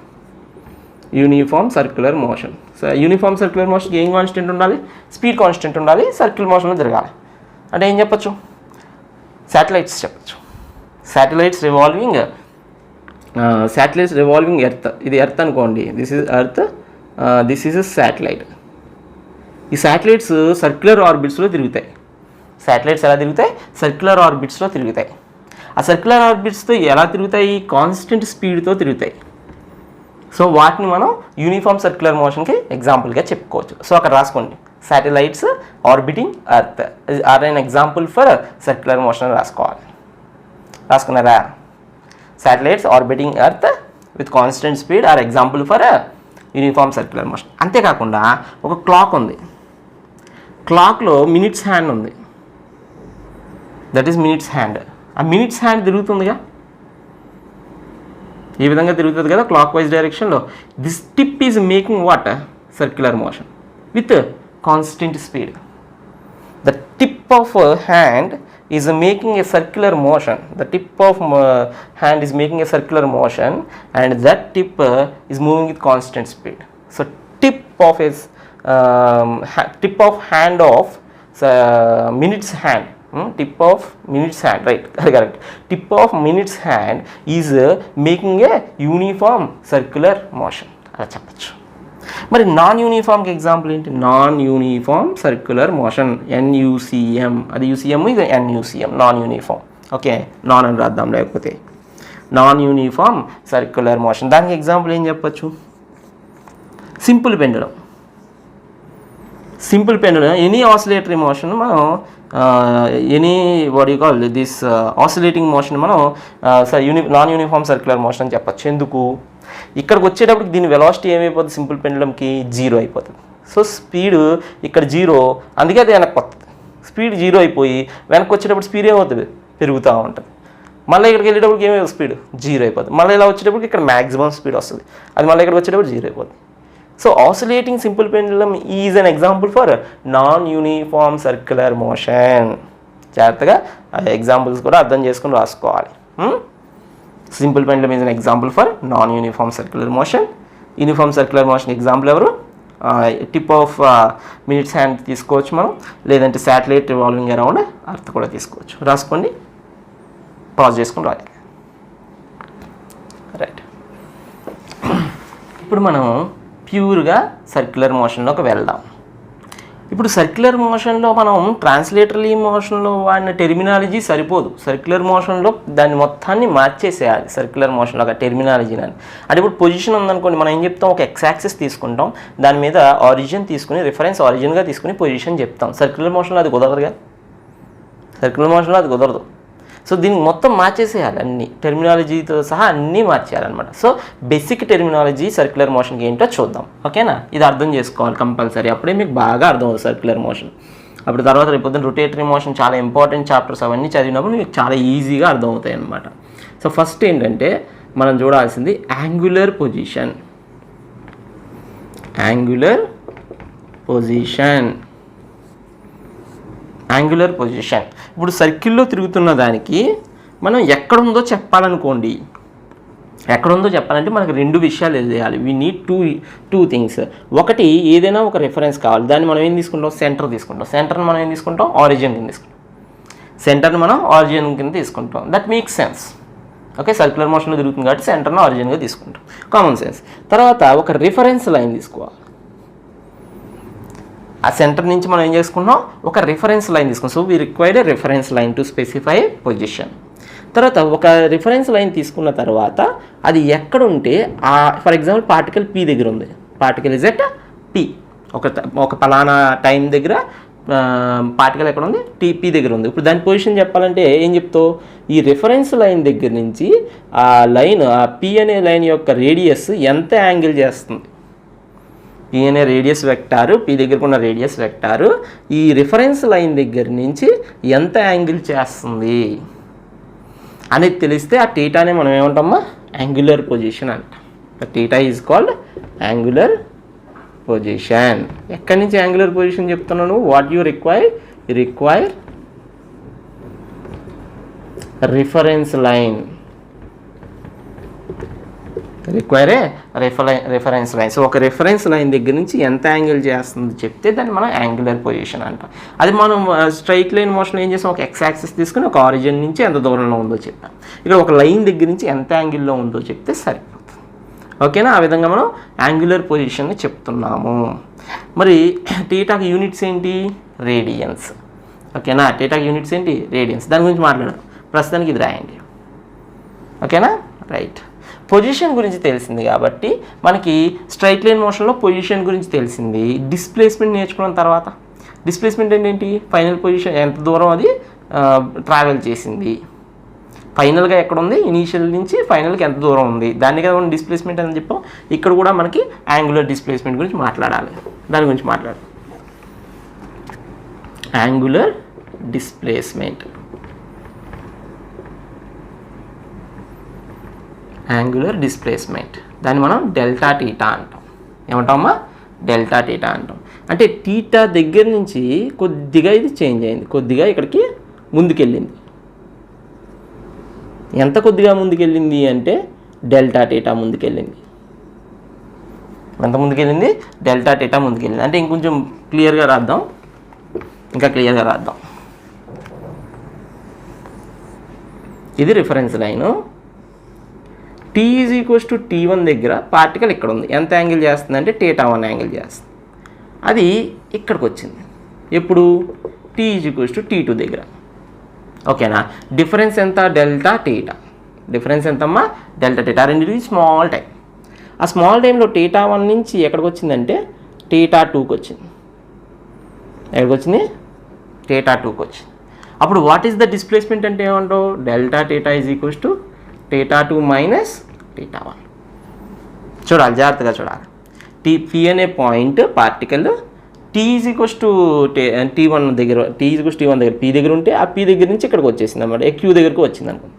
uniform circular motion. So uniform circular మోషన్కి ఏం కాన్స్టెంట్ ఉండాలి? స్పీడ్ కాన్స్టెంట్ ఉండాలి, సర్క్యులర్ మోషన్లో తిరగాలి. అంటే ఏం చెప్పచ్చు? శాటిలైట్స్ చెప్పచ్చు. Satellites revolving earth. ఇది ఎర్త్ అనుకోండి, this is earth, this is satellite. ఈ శాటిలైట్స్ సర్క్యులర్ ఆర్బిట్స్లో తిరుగుతాయి. శాటిలైట్స్ ఎలా తిరుగుతాయి? సర్క్యులర్ ఆర్బిట్స్లో తిరుగుతాయి. ఆ సర్క్యులర్ ఆర్బిట్స్తో ఎలా తిరుగుతాయి? కాన్స్టెంట్ స్పీడ్తో తిరుగుతాయి. సో వాటిని మనం యూనిఫామ్ సర్క్యులర్ మోషన్కి ఎగ్జాంపుల్గా చెప్పుకోవచ్చు. సో అక్కడ రాసుకోండి, satellites orbiting earth are an example for circular motion రాసుకోవాలి. రాసుకున్నారా? Satellites orbiting earth with constant speed are example for uniform circular motion. అంతేకాకుండా ఒక క్లాక్ ఉంది, క్లాక్లో మినిట్స్ హ్యాండ్ ఉంది, దట్ ఈస్ మినిట్స్ హ్యాండ్. ఆ మినిట్స్ హ్యాండ్ తిరుగుతుందిగా, ఈ విధంగా తిరుగుతుంది కదా క్లాక్ వైజ్ డైరెక్షన్లో. This tip is making what? Circular motion with constant speed. The tip of hand is making a circular motion. The tip of hand is making a circular motion and that tip is moving with constant speed. So tip of hand of minute's hand. Tip of minute's hand, right? Correct. Tip of minute's hand is making a uniform circular motion. అలా చెప్పచ్చు. మరి non యూనిఫామ్కి example ఏంటి? Non uniform circular motion, NUCM. అది UCM, ఇది NUCM, non uniform. Okay, non అని రాద్దాం, లేకపోతే నాన్ యూనిఫామ్ సర్క్యులర్ మోషన్. దానికి ఎగ్జాంపుల్ ఏం చెప్పచ్చు? Simple pendulum. Simple pendulum any oscillatory motion మనం any what you call this oscillating motion మనం నాన్ యూనిఫామ్ సర్క్యులర్ మోషన్ అని చెప్పచ్చు. ఎందుకు? ఇక్కడికి వచ్చేటప్పటికి దీని వెలాసిటీ ఏమైపోతుంది? సింపుల్ పెండులంకి 0 అయిపోతుంది. సో స్పీడ్ ఇక్కడ 0, అందుకే అది వెనక్కి వస్తుంది. స్పీడ్ 0 అయిపోయి వెనక్కి వచ్చేటప్పుడు స్పీడ్ ఏమవుతుంది? పెరుగుతూ ఉంటుంది. మళ్ళీ ఇక్కడికి వెళ్ళేటప్పటికి ఏమైపోతుంది? స్పీడ్ 0 అయిపోతుంది. మళ్ళీ ఇలా వచ్చేటప్పటికి ఇక్కడ మ్యాక్సిమం స్పీడ్ వస్తుంది, అది మళ్ళీ ఇక్కడికి వచ్చేటప్పుడు 0 అయిపోతుంది. So oscillating simple pendulum is an example for non uniform circular motion. జాగ్రత్తగా ఎగ్జాంపుల్స్ కూడా అర్థం చేసుకుని రాసుకోవాలి. Simple pendulum is an example for non uniform circular motion. Uniform circular motion example ఎవరు? టిప్ ఆఫ్ మినిట్స్ హ్యాండ్ తీసుకోవచ్చు మనం, లేదంటే satellite revolving around earth కూడా తీసుకోవచ్చు. రాసుకోండి, పాజ్ చేసుకుని రాయాలి. రైట్, ఇప్పుడు మనం ప్యూర్గా సర్క్యులర్ మోషన్లోకి వెళ్దాం. ఇప్పుడు సర్క్యులర్ మోషన్లో మనం ట్రాన్స్లేటరీ మోషన్లో వాడిన టెర్మినాలజీ సరిపోదు. సర్క్యులర్ మోషన్లో దాన్ని మొత్తాన్ని మార్చేసేయాలి సర్క్యులర్ మోషన్లో ఒక టెర్మినాలజీని. అంటే ఇప్పుడు పొజిషన్ ఉందనుకోండి, మనం ఏం చెప్తాం? ఒక ఎక్స్ యాక్సిస్ తీసుకుంటాం, దాని మీద ఆరిజిన్ తీసుకుని రిఫరెన్స్ ఆరిజిన్గా తీసుకుని పొజిషన్ చెప్తాం. సర్క్యులర్ మోషన్లో అది కుదరదుగా, సర్క్యులర్ మోషన్లో అది కుదరదు. సో దీనికి మొత్తం మార్చేసేయాలి, అన్ని టెర్మినాలజీతో సహా అన్నీ మార్చేయాలన్నమాట. సో బేసిక్ టెర్మినాలజీ సర్క్యులర్ మోషన్కి ఏంటో చూద్దాం, ఓకేనా? ఇది అర్థం చేసుకోవాలి కంపల్సరీ, అప్పుడే మీకు బాగా అర్థం అవుతుంది సర్క్యులర్ మోషన్. అప్పుడు తర్వాత రేపు పొద్దున్న రొటేటరీ మోషన్ చాలా ఇంపార్టెంట్ చాప్టర్స్, అవన్నీ చదివినప్పుడు మీకు చాలా ఈజీగా అర్థమవుతాయి అన్నమాట. సో ఫస్ట్ ఏంటంటే మనం చూడాల్సింది angular position. Angular position, angular position. ఇప్పుడు సర్కిల్లో తిరుగుతున్న దానికి మనం ఎక్కడుందో చెప్పాలనుకోండి. ఎక్కడుందో చెప్పాలంటే మనకు 2 విషయాలు తెలియాలి. We need two things. ఒకటి, ఏదైనా ఒక రిఫరెన్స్ కావాలి, దాన్ని మనం ఏం తీసుకుంటాం? సెంటర్ తీసుకుంటాం. సెంటర్ని మనం ఏం తీసుకుంటాం? ఆరిజిన్ కింద తీసుకుంటాం. సెంటర్ని మనం ఆరిజిన్ కింద తీసుకుంటాం. That makes sense. Okay, circular మోషన్లో తిరుగుతుంది కాబట్టి సెంటర్ని ఆరిజిన్గా తీసుకుంటాం, కామన్ సెన్స్. తర్వాత ఒక రిఫరెన్స్ లైన్ తీసుకోవాలి. ఆ సెంటర్ నుంచి మనం ఏం చేసుకున్నాం? ఒక రిఫరెన్స్ లైన్ తీసుకున్నాం. So we required reference line to specify position. తర్వాత ఒక రిఫరెన్స్ లైన్ తీసుకున్న తర్వాత అది ఎక్కడుంటే, ఫర్ ఎగ్జాంపుల్ పార్టికల్ P దగ్గర ఉంది, పార్టికల్ ఇజ్ ఎట్ P, ఒక పలానా టైం దగ్గర పార్టికల్ ఎక్కడ ఉంది? P దగ్గర ఉంది. ఇప్పుడు దాని పొజిషన్ చెప్పాలంటే ఏం చెప్తావు? ఈ రిఫరెన్స్ లైన్ దగ్గర నుంచి ఆ లైన్, ఆ P అనే లైన్ యొక్క రేడియస్ ఎంత యాంగిల్ చేస్తుంది? P అనే రేడియస్ వెక్టారు, P దగ్గరకు ఉన్న రేడియస్ వెక్టారు ఈ రిఫరెన్స్ లైన్ దగ్గర నుంచి ఎంత యాంగిల్ చేస్తుంది అనేది తెలిస్తే ఆ టీటానే మనం ఏమంటామా? యాంగులర్ పొజిషన్ అంటాం. Theta is called angular position. ఎక్కడి నుంచి యాంగులర్ పొజిషన్ చెప్తున్నాను? What you require reference line. Require reference line. So ఒక రిఫరెన్స్ లైన్ దగ్గర నుంచి ఎంత యాంగిల్ చేస్తుంది చెప్తే దాన్ని మనం యాంగులర్ పొజిషన్ అంటాం. అది మనం స్ట్రైట్ లైన్ మోషన్ ఏం చేస్తాం? ఒక ఎక్స్ యాక్సిస్ తీసుకుని ఒక ఆరిజిన్ నుంచి ఎంత దూరంలో ఉందో చెప్పాం. ఇక్కడ ఒక లైన్ దగ్గర నుంచి ఎంత యాంగిల్లో ఉందో చెప్తే సరిపోతుంది, ఓకేనా? ఆ విధంగా మనం యాంగులర్ పొజిషన్ని చెప్తున్నాము. మరి టీటాకి యూనిట్స్ ఏంటి? రేడియన్స్. ఓకేనా. టీటాకి యూనిట్స్ ఏంటి? రేడియన్స్. దాని గురించి మాట్లాడదాం. ప్రస్తుతానికి ఇది రాయండి. ఓకేనా, రైట్. పొజిషన్ గురించి తెలిసింది కాబట్టి మనకి స్ట్రైట్ లైన్ మోషన్లో పొజిషన్ గురించి తెలిసింది. డిస్ప్లేస్మెంట్ నేర్చుకున్న తర్వాత డిస్ప్లేస్మెంట్ ఏంటి? ఫైనల్ పొజిషన్ ఎంత దూరం అది ట్రావెల్ చేసింది, ఫైనల్గా ఎక్కడ ఉంది, ఇనీషియల్ నుంచి ఫైనల్కి ఎంత దూరం ఉంది, దాన్ని కదా మనం డిస్ప్లేస్మెంట్ అని చెప్పాం. ఇక్కడ కూడా మనకి యాంగులర్ డిస్ప్లేస్మెంట్ గురించి మాట్లాడాలి. దాని గురించి మాట్లాడాలి. యాంగులర్ డిస్ప్లేస్మెంట్, యాంగులర్ డిస్ప్లేస్మెంట్ దాన్ని మనం డెల్టా టీటా అంటాం. ఏమంటామమ్మా? డెల్టా టీటా అంటాం. అంటే టీటా దగ్గర నుంచి కొద్దిగా ఇది చేంజ్ అయింది, కొద్దిగా ఇక్కడికి ముందుకెళ్ళింది. ఎంత కొద్దిగా ముందుకెళ్ళింది అంటే డెల్టా టీటా ముందుకెళ్ళింది. ఎంత ముందుకెళ్ళింది? Delta theta ముందుకెళ్ళింది. అంటే ఇంకొంచెం క్లియర్గా రాద్దాం, ఇంకా క్లియర్గా రాద్దాం. ఇది reference line. T is equals to T1 దగ్గర పార్టికల్ ఇక్కడ ఉంది. ఎంత యాంగిల్ చేస్తుంది అంటే θ1 యాంగిల్ చేస్తుంది. అది ఇక్కడికి వచ్చింది. ఎప్పుడు? T is equals to T2 దగ్గర. ఓకేనా. డిఫరెన్స్ ఎంత? Delta theta. డిఫరెన్స్ ఎంతమ్మా? Delta theta. రెండింటికి స్మాల్ టైం. ఆ స్మాల్ టైంలో θ1 నుంచి ఎక్కడికి వచ్చిందంటే θ2కి వచ్చింది. ఎక్కడికి వచ్చింది? θ2కి వచ్చింది. అప్పుడు వాట్ ఈస్ ద డిస్ప్లేస్మెంట్ అంటే ఏమంటావు? Delta theta is equals to θ2 minus θ1. చూడాలి, జాగ్రత్తగా చూడాలి. P అనే point particle T is equals to T1 దగ్గర, T ఈజ్ ఈక్వల్స్ T1 దగ్గర P దగ్గర ఉంటే ఆ P దగ్గర నుంచి ఇక్కడికి వచ్చేసింది అన్నమాట. Q దగ్గరికి వచ్చింది అనుకోండి.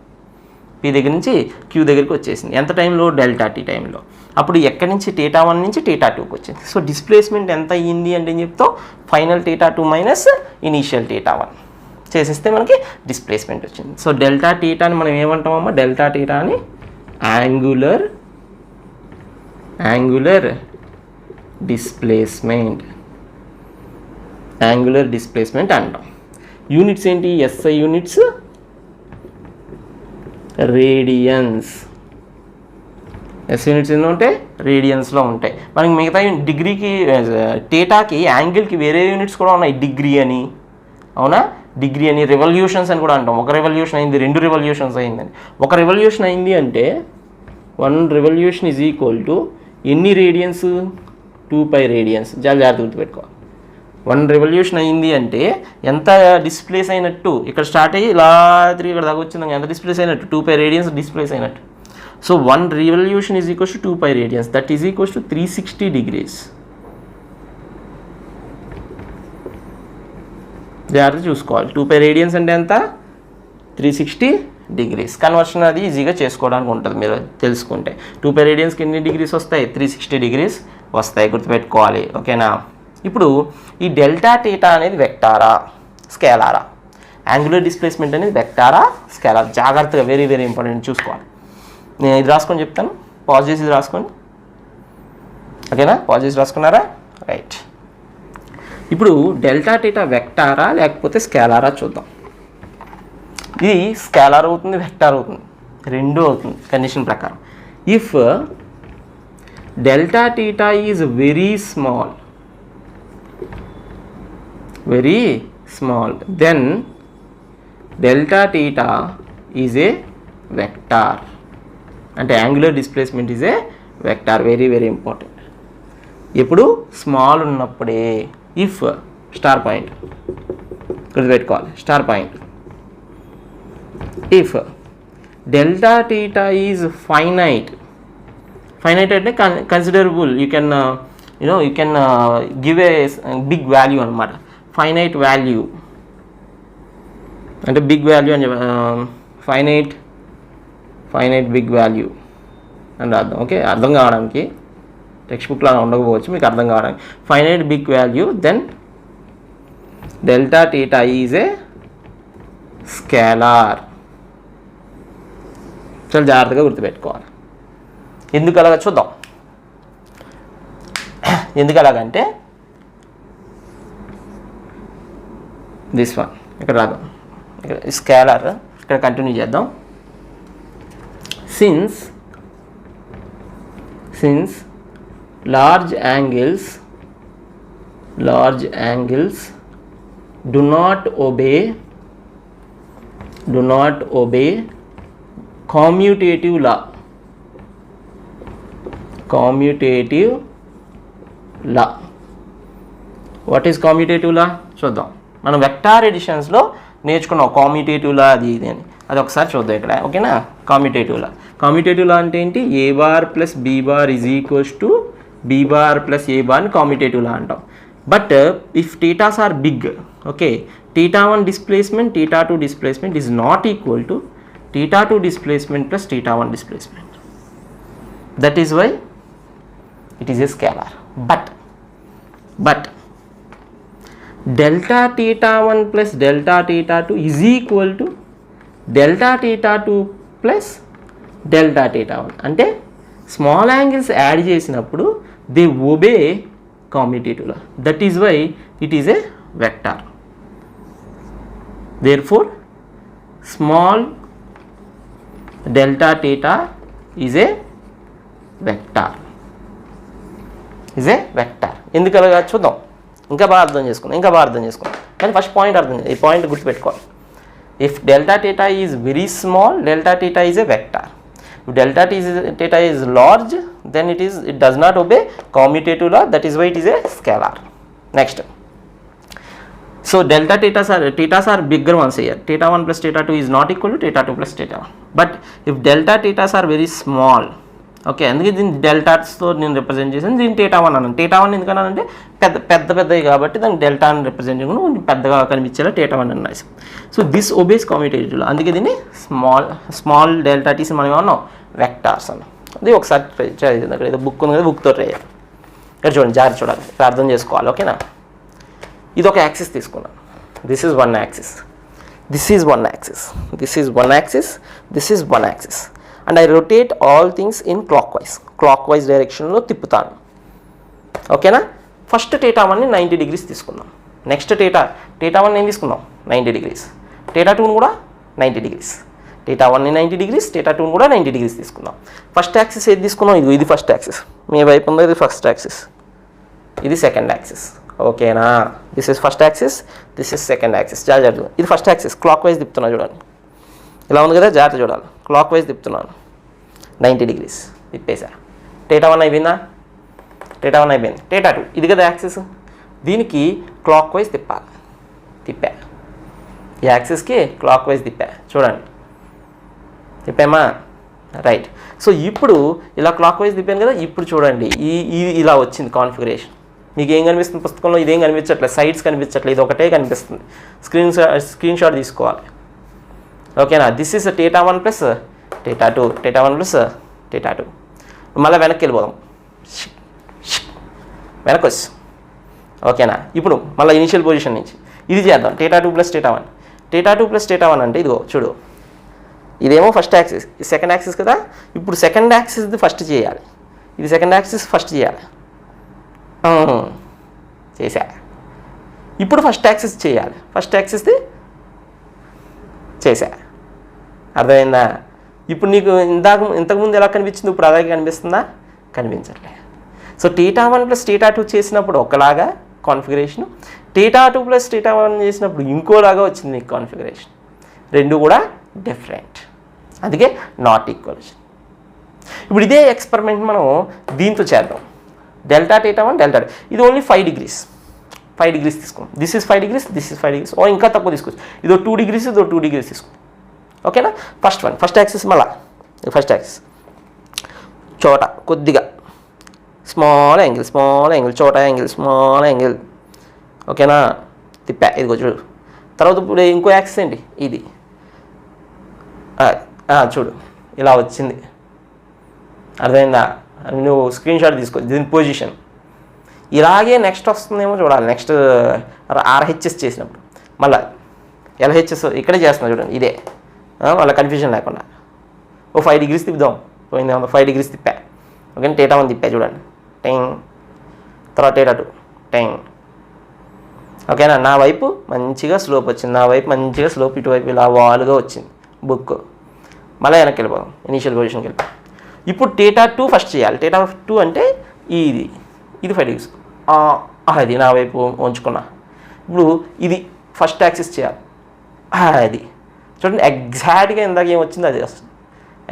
P దగ్గర నుంచి Q దగ్గరికి వచ్చేసింది. ఎంత టైంలో? డెల్టా T టైంలో. అప్పుడు ఎక్కడి నుంచి θ1 నుంచి θ2కి వచ్చింది. సో డిస్ప్లేస్మెంట్ ఎంత అయ్యింది అంటే ఏం చెప్తావు? ఫైనల్ θ2 మైనస్ ఇనీషియల్ θ1 చేసేస్తే మనకి డిస్ప్లేస్మెంట్ వచ్చింది. సో డెల్టా టీటాని మనం ఏమంటామమ్మా? డెల్టా టీటాని యాంగులర్ డిస్ప్లేస్మెంట్ అంటాం. యూనిట్స్ ఏంటి? SI units radians. S units ఎన్నో ఉంటాయి? రేడియన్స్లో ఉంటాయి. మనకి మిగతా డిగ్రీకి, టీటాకి, యాంగిల్కి వేరే యూనిట్స్ కూడా ఉన్నాయి. డిగ్రీ అని, అవునా? డిగ్రీ అని, రెవల్యూషన్స్ అని కూడా అంటాం. ఒక రెవల్యూషన్ అయింది, 2 రెవల్యూషన్స్ అయిందని. ఒక రెవల్యూషన్ అయింది అంటే 1 రెవల్యూషన్ ఈజ్ ఈక్వల్ టు ఎన్ని రేడియన్స్? 2π రేడియన్స్. చాలా జాగ్రత్త గుర్తుపెట్టుకోవాలి. 1 రెవల్యూషన్ అయింది అంటే ఎంత డిస్ప్లేస్ అయినట్టు? ఇక్కడ స్టార్ట్ అయ్యి ఇలా తిరిగి ఇక్కడ దాకా వచ్చింది, ఎంత డిస్ప్లేస్ అయినట్టు? 2π రేడియన్స్ డిస్ప్లేస్ అయినట్టు. So 1 revolution is equals to 2π radians. That is equals to 360 degrees. జాగ్రత్త చూసుకోవాలి. 2π రేడియన్స్ అంటే ఎంత? 360 degrees. కన్వర్షన్ అది ఈజీగా చేసుకోవడానికి ఉంటుంది మీరు తెలుసుకుంటే. 2π రేడియన్స్కి ఎన్ని డిగ్రీస్ వస్తాయి? 360 degrees వస్తాయి, గుర్తుపెట్టుకోవాలి. ఓకేనా. ఇప్పుడు ఈ డెల్టా టీటా అనేది వెక్టారా, స్కేలారా? యాంగులర్ డిస్ప్లేస్మెంట్ అనేది వెక్టారా, స్కేలార్? జాగ్రత్తగా, వెరీ వెరీ ఇంపార్టెంట్ చూసుకోవాలి. నేను ఇది రాసుకొని చెప్తాను, పాజ్ చేసి ఇది రాసుకోండి. ఓకేనా, పాజ్ చేసి రాసుకున్నారా? రైట్. ఇప్పుడు డెల్టా టీటా వెక్టారా లేకపోతే స్కేలారా చూద్దాం. ఇది స్కేలార్ అవుతుంది, వెక్టార్ అవుతుంది, రెండూ అవుతుంది కండిషన్ ప్రకారం. If delta theta is very small, then delta theta is a vector. అంటే angular displacement is a vector. Very very important. ఎప్పుడు? స్మాల్ ఉన్నప్పుడే. ఇఫ్ స్టార్ పాయింట్ గుర్తుపెట్టుకోవాలి, star point. If delta theta is finite అంటే considerable, you can give a big value అనమాట. Finite value అంటే big value అని finite big value అని రాద్దాం. Okay, అర్థం కావడానికి. టెక్స్ట్ బుక్లో ఉండకపోవచ్చు, మీకు అర్థం కావడానికి. Finite big value, then delta theta is a scalar. చాలా జాగ్రత్తగా గుర్తుపెట్టుకోవాలి. ఎందుకు అలాగా చూద్దాం. ఎందుకు అలాగంటే దిస్ వన్ ఇక్కడ రాద్దాం. ఇక్కడ స్కేలార్ ఇక్కడ కంటిన్యూ చేద్దాం. Since large angles do not obey commutative law. What is commutative law చూద్దాం. మనం వెక్టార్ ఎడిషన్స్లో నేర్చుకున్నాం కామ్యూటేటివ్ లా అది ఇది అని, అది ఒకసారి చూద్దాం ఇక్కడ. ఓకేనా, కామ్యూటేటివ్ లా అంటే ఏంటి? A bar plus B bar is equals to B bar plus A bar అని కామ్యూటేటివ్ లా అంటాం. But if thetas are big, okay, θ1 displacement, θ2 displacement is not equal to θ2 displacement plus θ1 displacement. That is why it is a scalar. But delta θ1 plus delta θ2 is equal to delta θ2 plus delta θ1. అంటే small angles add చేసినప్పుడు they obey commutative law. That is why it is a vector. Therefore small delta theta is a vector. ఎందుకు అలాగా చూద్దాం, ఇంకా బాగా అర్థం చేసుకుందాం. కానీ ఫస్ట్ పాయింట్ అర్థం చేయాలి, ఈ పాయింట్ గుర్తుపెట్టుకోవాలి. If delta theta is very small, delta theta is a vector. If delta theta is large, then it does not obey commutative law. That is why it is a scalar. Next, so delta thetas are bigger ones here. θ1 plus θ2 is not equal to θ2 plus θ1. But if delta thetas are very small, okay, అందుకే దీన్ని డెల్టాస్తో నేను represent చేశాను. దీన్ని θ1 అన్నాను. θ1 ఎందుకన్నానంటే పెద్దవి కాబట్టి దాన్ని delta అని రిప్రజెంట్ చేయకుండా కొంచెం పెద్దగా కనిపించేలా θ1 అని రాసాం. సో దిస్ ఒబేస్ కామ్యూటేటివ్, అందుకే దీన్ని స్మాల్ డెల్టా టీస్ మనం ఏమన్నాం, వెక్టార్స్ అన్నాం. అది ఒకసారి చదివింది, అక్కడ ఏదో బుక్ ఉంది కదా, బుక్తో ట్రై చేయాలి. ఇక్కడ చూడండి, జాగ్రత్త చూడాలి, ఇక్కడ అర్థం చేసుకోవాలి. ఓకేనా, ఇది ఒక యాక్సిస్ తీసుకున్నాను. This is one axis, this is one axis, this is one axis, this is one axis. And I rotate all things in clock wise డైరెక్షన్లో తిప్పుతాను. ఓకేనా, ఫస్ట్ θ1ని 90 degrees తీసుకుందాం. నెక్స్ట్ θ1 ఏం తీసుకుందాం, 90 degrees. θ2ని కూడా 90 degrees. θ1ని 90 degrees, θ2ని కూడా 90 degrees తీసుకుందాం. First axis ఏది తీసుకున్నాం, ఇది ఫస్ట్ యాక్సిస్, మీ వైపు ఉందో ఇది ఫస్ట్ యాక్సిస్, ఇది సెకండ్ యాక్సిస్. ఓకేనా, this is first axis, this is second axis. జాగ్రత్త, ఇది ఫస్ట్ యాక్సిస్, క్లాక్ వైజ్ తిప్పుతున్నా చూడండి, ఇలా ఉంది కదా, జాగ్రత్త చూడాలి. క్లాక్ వైజ్ తిప్పుతున్నాను, 90 degrees తిప్పేసా. θ1 అయిపోయిందా, θ1 అయిపోయింది. θ2 ఇది కదా యాక్సిస్, దీనికి క్లాక్ వైజ్ తిప్పా, ఈ యాక్సిస్కి క్లాక్ వైజ్ తిప్పా. చూడండి, తిప్పామా, రైట్. సో ఇప్పుడు ఇలా క్లాక్ వైజ్ తిప్పాను కదా, ఇప్పుడు చూడండి ఇలా వచ్చింది కాన్ఫిగరేషన్. మీకు ఏం కనిపిస్తుంది పుస్తకంలో, ఇదేం కనిపించట్లేదు, సైడ్స్ కనిపించట్లేదు, ఇది ఒకటే కనిపిస్తుంది. స్క్రీన్ షాట్ తీసుకోవాలి. ఓకేనా, దిస్ ఇస్ θ1 ప్లస్ θ2, θ1 ప్లస్ θ2. మళ్ళీ వెనక్కి వెళ్ళిపోదాం, వెనక్కి వచ్చి. ఓకేనా, ఇప్పుడు మళ్ళీ ఇనిషియల్ పొజిషన్ నుంచి ఇది చేద్దాం. θ2 ప్లస్ θ1, θ2 ప్లస్ θ1 అంటే ఇదిగో చూడు, ఇదేమో ఫస్ట్ యాక్సిస్, ఇది సెకండ్ యాక్సిస్ కదా. ఇప్పుడు సెకండ్ యాక్సిస్ది ఫస్ట్ చేయాలి, ఇది సెకండ్ యాక్సిస్ ఫస్ట్ చేయాలి, చేసా. ఇప్పుడు ఫస్ట్ యాక్సిస్ చేయాలి, ఫస్ట్ యాక్సిస్ది చేసా. అర్థమైందా? ఇప్పుడు నీకు ఇంతకుముందు ఎలా కనిపించింది, ఇప్పుడు అలాగే కనిపిస్తుందా, కనిపించట్లే. సో θ1 ప్లస్ θ2 చేసినప్పుడు ఒకలాగా కాన్ఫిగరేషన్, θ2 ప్లస్ θ1 చేసినప్పుడు ఇంకోలాగా వచ్చింది నీకు కాన్ఫిగరేషన్. రెండు కూడా డిఫరెంట్, అందుకే నాట్ ఈక్వల్. ఇప్పుడు ఇదే ఎక్స్పెరిమెంట్ మనం దీంతో చేద్దాం. డెల్టా θ1 డెల్టా, ఇది ఓన్లీ 5 degrees తీసుకుందాం. This is 5 degrees, this is 5 degrees, ఓ ఇంకా తక్కువ తీసుకోవచ్చు. ఇదో 2 degrees, ఇదో 2 degrees తీసుకుందాం. ఓకేనా, ఫస్ట్ యాక్సిస్, మళ్ళా ఫస్ట్ యాక్సిస్ చోట కొద్దిగా స్మాల్ యాంగిల్, చోట యాంగిల్, స్మాల్ యాంగిల్. ఓకేనా, తిప్పా, ఇదిగో చూడు. తర్వాత ఇప్పుడు ఇంకో యాక్సిస్ ఏంటి, ఇది చూడు, ఇలా వచ్చింది. అర్థమైందా? నువ్వు స్క్రీన్ షాట్ తీసుకో, దీని పొజిషన్ ఇలాగే నెక్స్ట్ వస్తుందేమో చూడాలి. నెక్స్ట్ RHS చేసినప్పుడు మళ్ళీ LHS ఇక్కడే చేస్తున్నా చూడండి, ఇదే మళ్ళీ కన్ఫ్యూజన్ లేకుండా. ఓ 5 degrees తిప్పుదాం, పోయింది 5 degrees తిప్పా. ఓకే, θ1 తిప్పా చూడండి, టెంగ్. తర్వాత θ2 టెంగ్. ఓకేనా, నా వైపు మంచిగా స్లోప్ వచ్చింది, నా వైపు మంచిగా స్లోప్ ఇటువైపు ఇలా వాలుగా వచ్చింది బుక్. మళ్ళీ వెనక్కి వెళ్ళిపోదాం, ఇనీషియల్ పొజిషన్కి వెళ్ళిపోదాం. ఇప్పుడు θ2 ఫస్ట్ చేయాలి. θ2 అంటే ఇది 5 degrees, అది నా వైపు ఉంచుకున్నా. ఇప్పుడు ఇది ఫస్ట్ యాక్సిస్ చేయాలి. అది చూడండి, ఎగ్జాక్ట్గా ఇందాక ఏమొచ్చిందో అది వస్తుంది.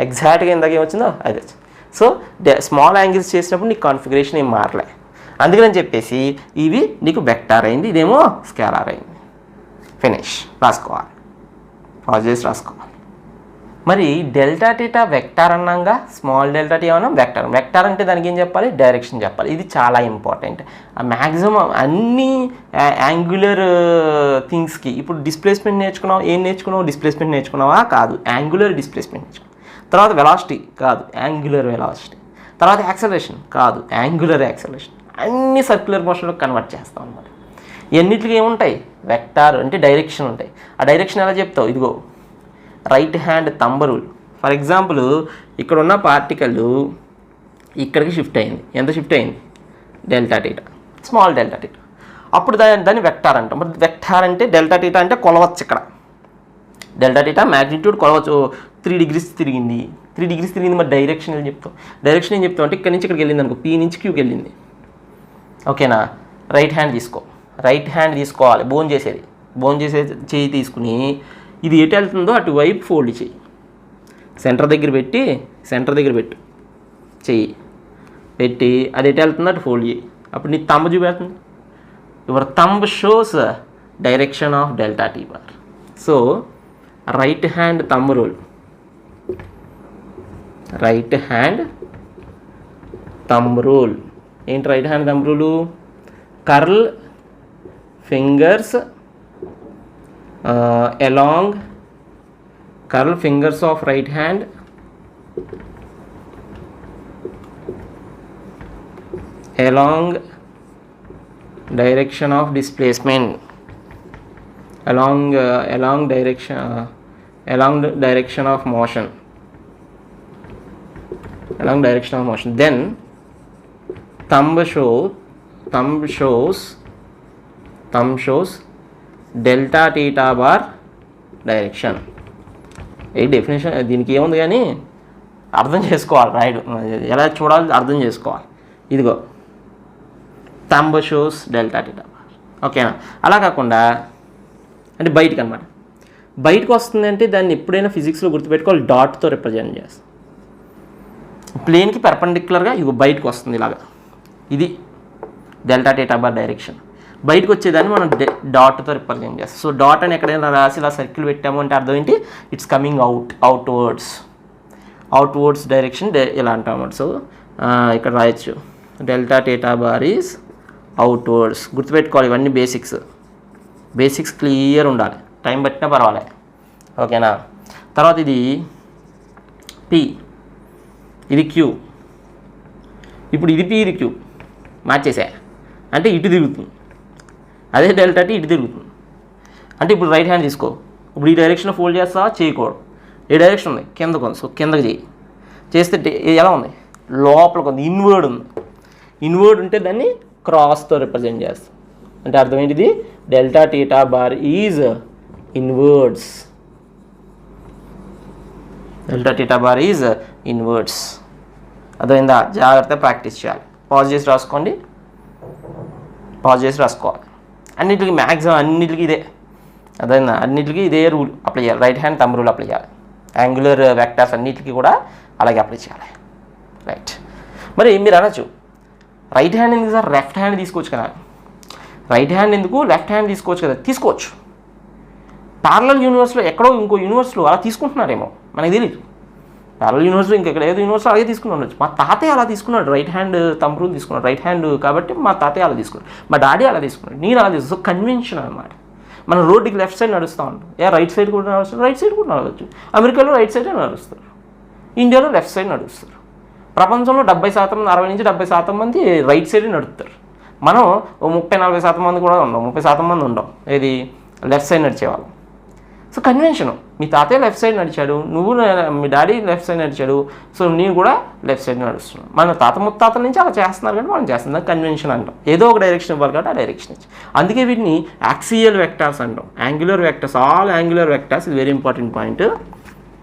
ఎగ్జాక్ట్గా ఇందాక ఏమొచ్చిందో అది వచ్చింది. సో స్మాల్ యాంగిల్స్ చేసినప్పుడు నీకు కాన్ఫిగరేషన్ ఏం మారలే. అందుకని చెప్పేసి ఇవి నీకు వెక్టార్ అయింది, ఇదేమో స్కేలార్ అయింది. ఫినిష్. రాసుకోవాలి, పాజ్ చేసి రాసుకోవాలి. మరి డెల్టా టీటా వెక్టార్ అన్నాగా, స్మాల్ డెల్టా టీ అన్నా వెక్టార్. వెక్టార్ అంటే దానికి ఏం చెప్పాలి? డైరెక్షన్ చెప్పాలి. ఇది చాలా ఇంపార్టెంట్. మ్యాక్సిమం అన్ని యాంగులర్ థింగ్స్కి. ఇప్పుడు డిస్ప్లేస్మెంట్ నేర్చుకున్నావు, ఏం నేర్చుకున్నావు? డిస్ప్లేస్మెంట్ నేర్చుకున్నావా? కాదు, యాంగులర్ డిస్ప్లేస్మెంట్ నేర్చుకున్నావు. తర్వాత వెలాసిటీ కాదు, యాంగులర్ వెలాసిటీ. తర్వాత యాక్సలరేషన్ కాదు, యాంగులర్ యాక్సలరేషన్. అన్ని సర్క్యులర్ మోషన్లో కన్వర్ట్ చేస్తాం అన్నమాట. ఎన్నిటికి ఏముంటాయి? వెక్టార్ అంటే డైరెక్షన్ ఉంటాయి. ఆ డైరెక్షన్ ఎలా చెప్తావు? ఇదిగో right hand thumb rule. For example ఇక్కడ ఉన్న పార్టికల్ ఇక్కడికి షిఫ్ట్ అయింది. ఎంత షిఫ్ట్ అయింది? Delta theta, small delta theta. అప్పుడు దాన్ని వెక్టార్ అంటాం. మరి వెక్టార్ అంటే డెల్టా టీటా అంటే కొలవచ్చు. ఇక్కడ డెల్టా టీటా మ్యాగ్నిట్యూడ్ కొలవచ్చు. 3 degrees తిరిగింది, 3 degrees తిరిగింది. మరి డైరెక్షన్ ఏం చెప్తాం? డైరెక్షన్ ఏం చెప్తాం అంటే ఇక్కడ నుంచి ఇక్కడికి వెళ్ళింది అనుకో, పీ నుంచి క్యూకి వెళ్ళింది. ఓకేనా? రైట్ హ్యాండ్ తీసుకో, రైట్ హ్యాండ్ తీసుకోవాలి. బోన్ చేసేది, బోన్ చేసే చేయి తీసుకుని ఇది ఎటు వెళ్తుందో అటువైపు ఫోల్డ్ చేయి. సెంటర్ దగ్గర పెట్టి, సెంటర్ దగ్గర పెట్టు చెయ్యి పెట్టి, అది ఎటు వెళ్తుందో అటు ఫోల్డ్ చేయి. అప్పుడు నీ థంబ్ చూపెడుతుంది. Your thumb shows direction of delta T bar. So right hand thumb rule, right hand thumb rule ఏంటి? Right hand thumb rule, curl fingers along, curl fingers of right hand along direction of displacement, along direction of motion, along direction of motion. Then thumb shows delta theta bar direction. ఏ definition దీనికి ఏముంది కానీ అర్థం చేసుకోవాలి. రాయడు ఎలా చూడాలి అర్థం చేసుకోవాలి. ఇదిగో thumb shows delta theta bar. ఓకేనా? అలా కాకుండా అంటే బయటకు అనమాట. బయటకు వస్తుంది అంటే దాన్ని ఎప్పుడైనా ఫిజిక్స్లో గుర్తుపెట్టుకోవాలి, డాట్తో రిప్రజెంట్ చేస్తాం. ప్లేన్కి పెర్పెండిక్యులర్గా ఇదిగో బయటకు వస్తుంది ఇలాగా. ఇది డెల్టా టీటా బార్ డైరెక్షన్. బయటకు వచ్చేదాన్ని మనం డాట్తో రిప్రజెంట్ చేస్తాం. సో డాట్ అని ఎక్కడైనా రాసి ఇలా సర్కిల్ పెట్టాము అంటే అర్థం ఏంటి? ఇట్స్ కమింగ్ అవుట్వర్డ్స్ డైరెక్షన్ ఇలా అంటాం. సో ఇక్కడ రాయొచ్చు delta theta bar is outwards. గుర్తుపెట్టుకోవాలి, ఇవన్నీ బేసిక్స్ క్లియర్ ఉండాలి. టైం పట్టినా పర్వాలేదు. ఓకేనా? తర్వాత ఇది పి, ఇది క్యూ. ఇప్పుడు ఇది పి, ఇది క్యూ మార్చేసా అంటే ఇటు తిరుగుతుంది. అదే డెల్టా టీ ఇటు తిరుగుతుంది. అంటే ఇప్పుడు రైట్ హ్యాండ్ తీసుకో, ఇప్పుడు ఈ డైరెక్షన్ ఫోల్డ్ చేస్తావా? చేయకూడదు. ఏ డైరెక్షన్ ఉంది? కిందకు ఉంది. సో కిందకి చేయి. చేస్తే ఎలా ఉంది? లోపలికి ఉంది, ఇన్వర్డ్ ఉంది. ఇన్వర్డ్ ఉంటే దాన్ని క్రాస్తో రిప్రజెంట్ చేస్తాం. అంటే అర్థం ఏంటిది? Delta theta bar is inwards. Delta theta bar is inwards. అర్థమైందా? జాగ్రత్తగా ప్రాక్టీస్ చేయాలి. పాజ్ చేసి రాసుకోండి, పాజ్ చేసి రాసుకోవాలి. అన్నిటికీ మ్యాక్సిమం అన్నిటికీ ఇదే. అదైనా అన్నిటికీ ఇదే రూల్ అప్లై చేయాలి. Right hand thumb rule apply చేయాలి. యాంగులర్ వెక్టర్స్ అన్నిటికీ కూడా అలాగే అప్లై చేయాలి. రైట్. మరి మీరు అనొచ్చు, రైట్ హ్యాండ్ ఎందుకు సార్, లెఫ్ట్ హ్యాండ్ తీసుకోవచ్చు కదా? రైట్ హ్యాండ్ ఎందుకు, లెఫ్ట్ హ్యాండ్ తీసుకోవచ్చు కదా? తీసుకోవచ్చు. ప్యారలల్ యూనివర్స్లో ఎక్కడో ఇంకో యూనివర్స్లో అలా తీసుకుంటున్నారేమో, మనకి తెలియదు. ప్యారలల్ యూనివర్స్లో ఇంకెక్కడ ఏదో యూనివర్స్లో అలాగే తీసుకుని ఉండొచ్చు. మా తాతయ్య అలా తీసుకున్నాడు, రైట్ హ్యాండ్ థంబ్ రూల్ తీసుకున్నాడు. రైట్ హ్యాండ్ కాబట్టి మా తాతయ్య అలా తీసుకున్నాడు, మా డాడీ అలా తీసుకున్నాడు, నేను అలా తీసుకున్నాను. సో కన్వెన్షన్ అనమాట. మనం రోడ్డుకి లెఫ్ట్ సైడ్ నడుస్తూ ఉంటాం. రైట్ సైడ్ కూడా నడుస్తారు, రైట్ సైడ్ కూడా నడవచ్చు. అమెరికాలో రైట్ సైడే నడుస్తారు, ఇండియాలో లెఫ్ట్ సైడ్ నడుస్తారు. ప్రపంచంలో 70%, 60 నుంచి 70% మంది రైట్ సైడే నడుపుతారు. మనం 30-40% మంది కూడా ఉండం, 30% మంది ఉండం ఏది లెఫ్ట్ సైడ్ నడిచేవాళ్ళం. సో కన్వెన్షను, మీ తాతయ్య లెఫ్ట్ సైడ్ నడిచాడు, నువ్వు మీ డాడీ లెఫ్ట్ సైడ్ నడిచాడు, సో నేను కూడా లెఫ్ట్ సైడ్ నడుస్తున్నాను. మన తాత ముత్తాతల నుంచి అలా చేస్తున్నారు కానీ మనం చేస్తున్నాం. కన్వెన్షన్ అంటాం. ఏదో ఒక డైరెక్షన్ ఇవ్వాలి కాబట్టి ఆ డైరెక్షన్ ఇచ్చి, అందుకే వీటిని యాక్సియల్ వెక్టార్స్ అంటాం. Angular vectors, all angular vectors, ఇది వెరీ ఇంపార్టెంట్ పాయింట్.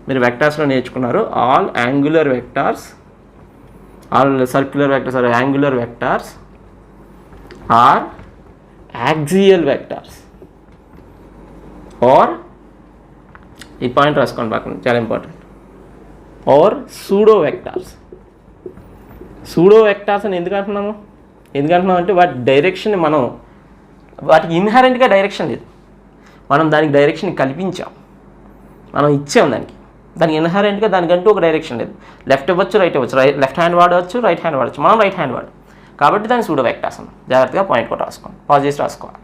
మీరు వెక్టార్స్లో నేర్చుకున్నారు. All angular vectors, all circular vectors are angular vectors are axial vectors. Are ఈ పాయింట్ రాసుకోండి పక్కన, చాలా important, are pseudo vectors. Pseudo vectors అని ఎందుకు అంటున్నాము అంటే వాటి డైరెక్షన్ వాటికి ఇన్హరెంట్గా డైరెక్షన్ లేదు, మనం దానికి డైరెక్షన్ కల్పించాం, మనం ఇచ్చాం దానికి ఇన్హరెంట్గా దానికంటూ ఒక డైరెక్షన్ లేదు. లెఫ్ట్ ఇవ్వచ్చు, రైట్ ఇవ్వచ్చు, లెఫ్ట్ హ్యాండ్ వాడవచ్చు, రైట్ హ్యాండ్ వాడచ్చు, మనం రైట్ హ్యాండ్ వాడు కాబట్టి దాన్ని సూడో వెక్టార్స్ అన్నాం. జాగ్రత్తగా పాయింట్ కూడా రాసుకోండి, పాజ్ చేసి రాసుకోవాలి.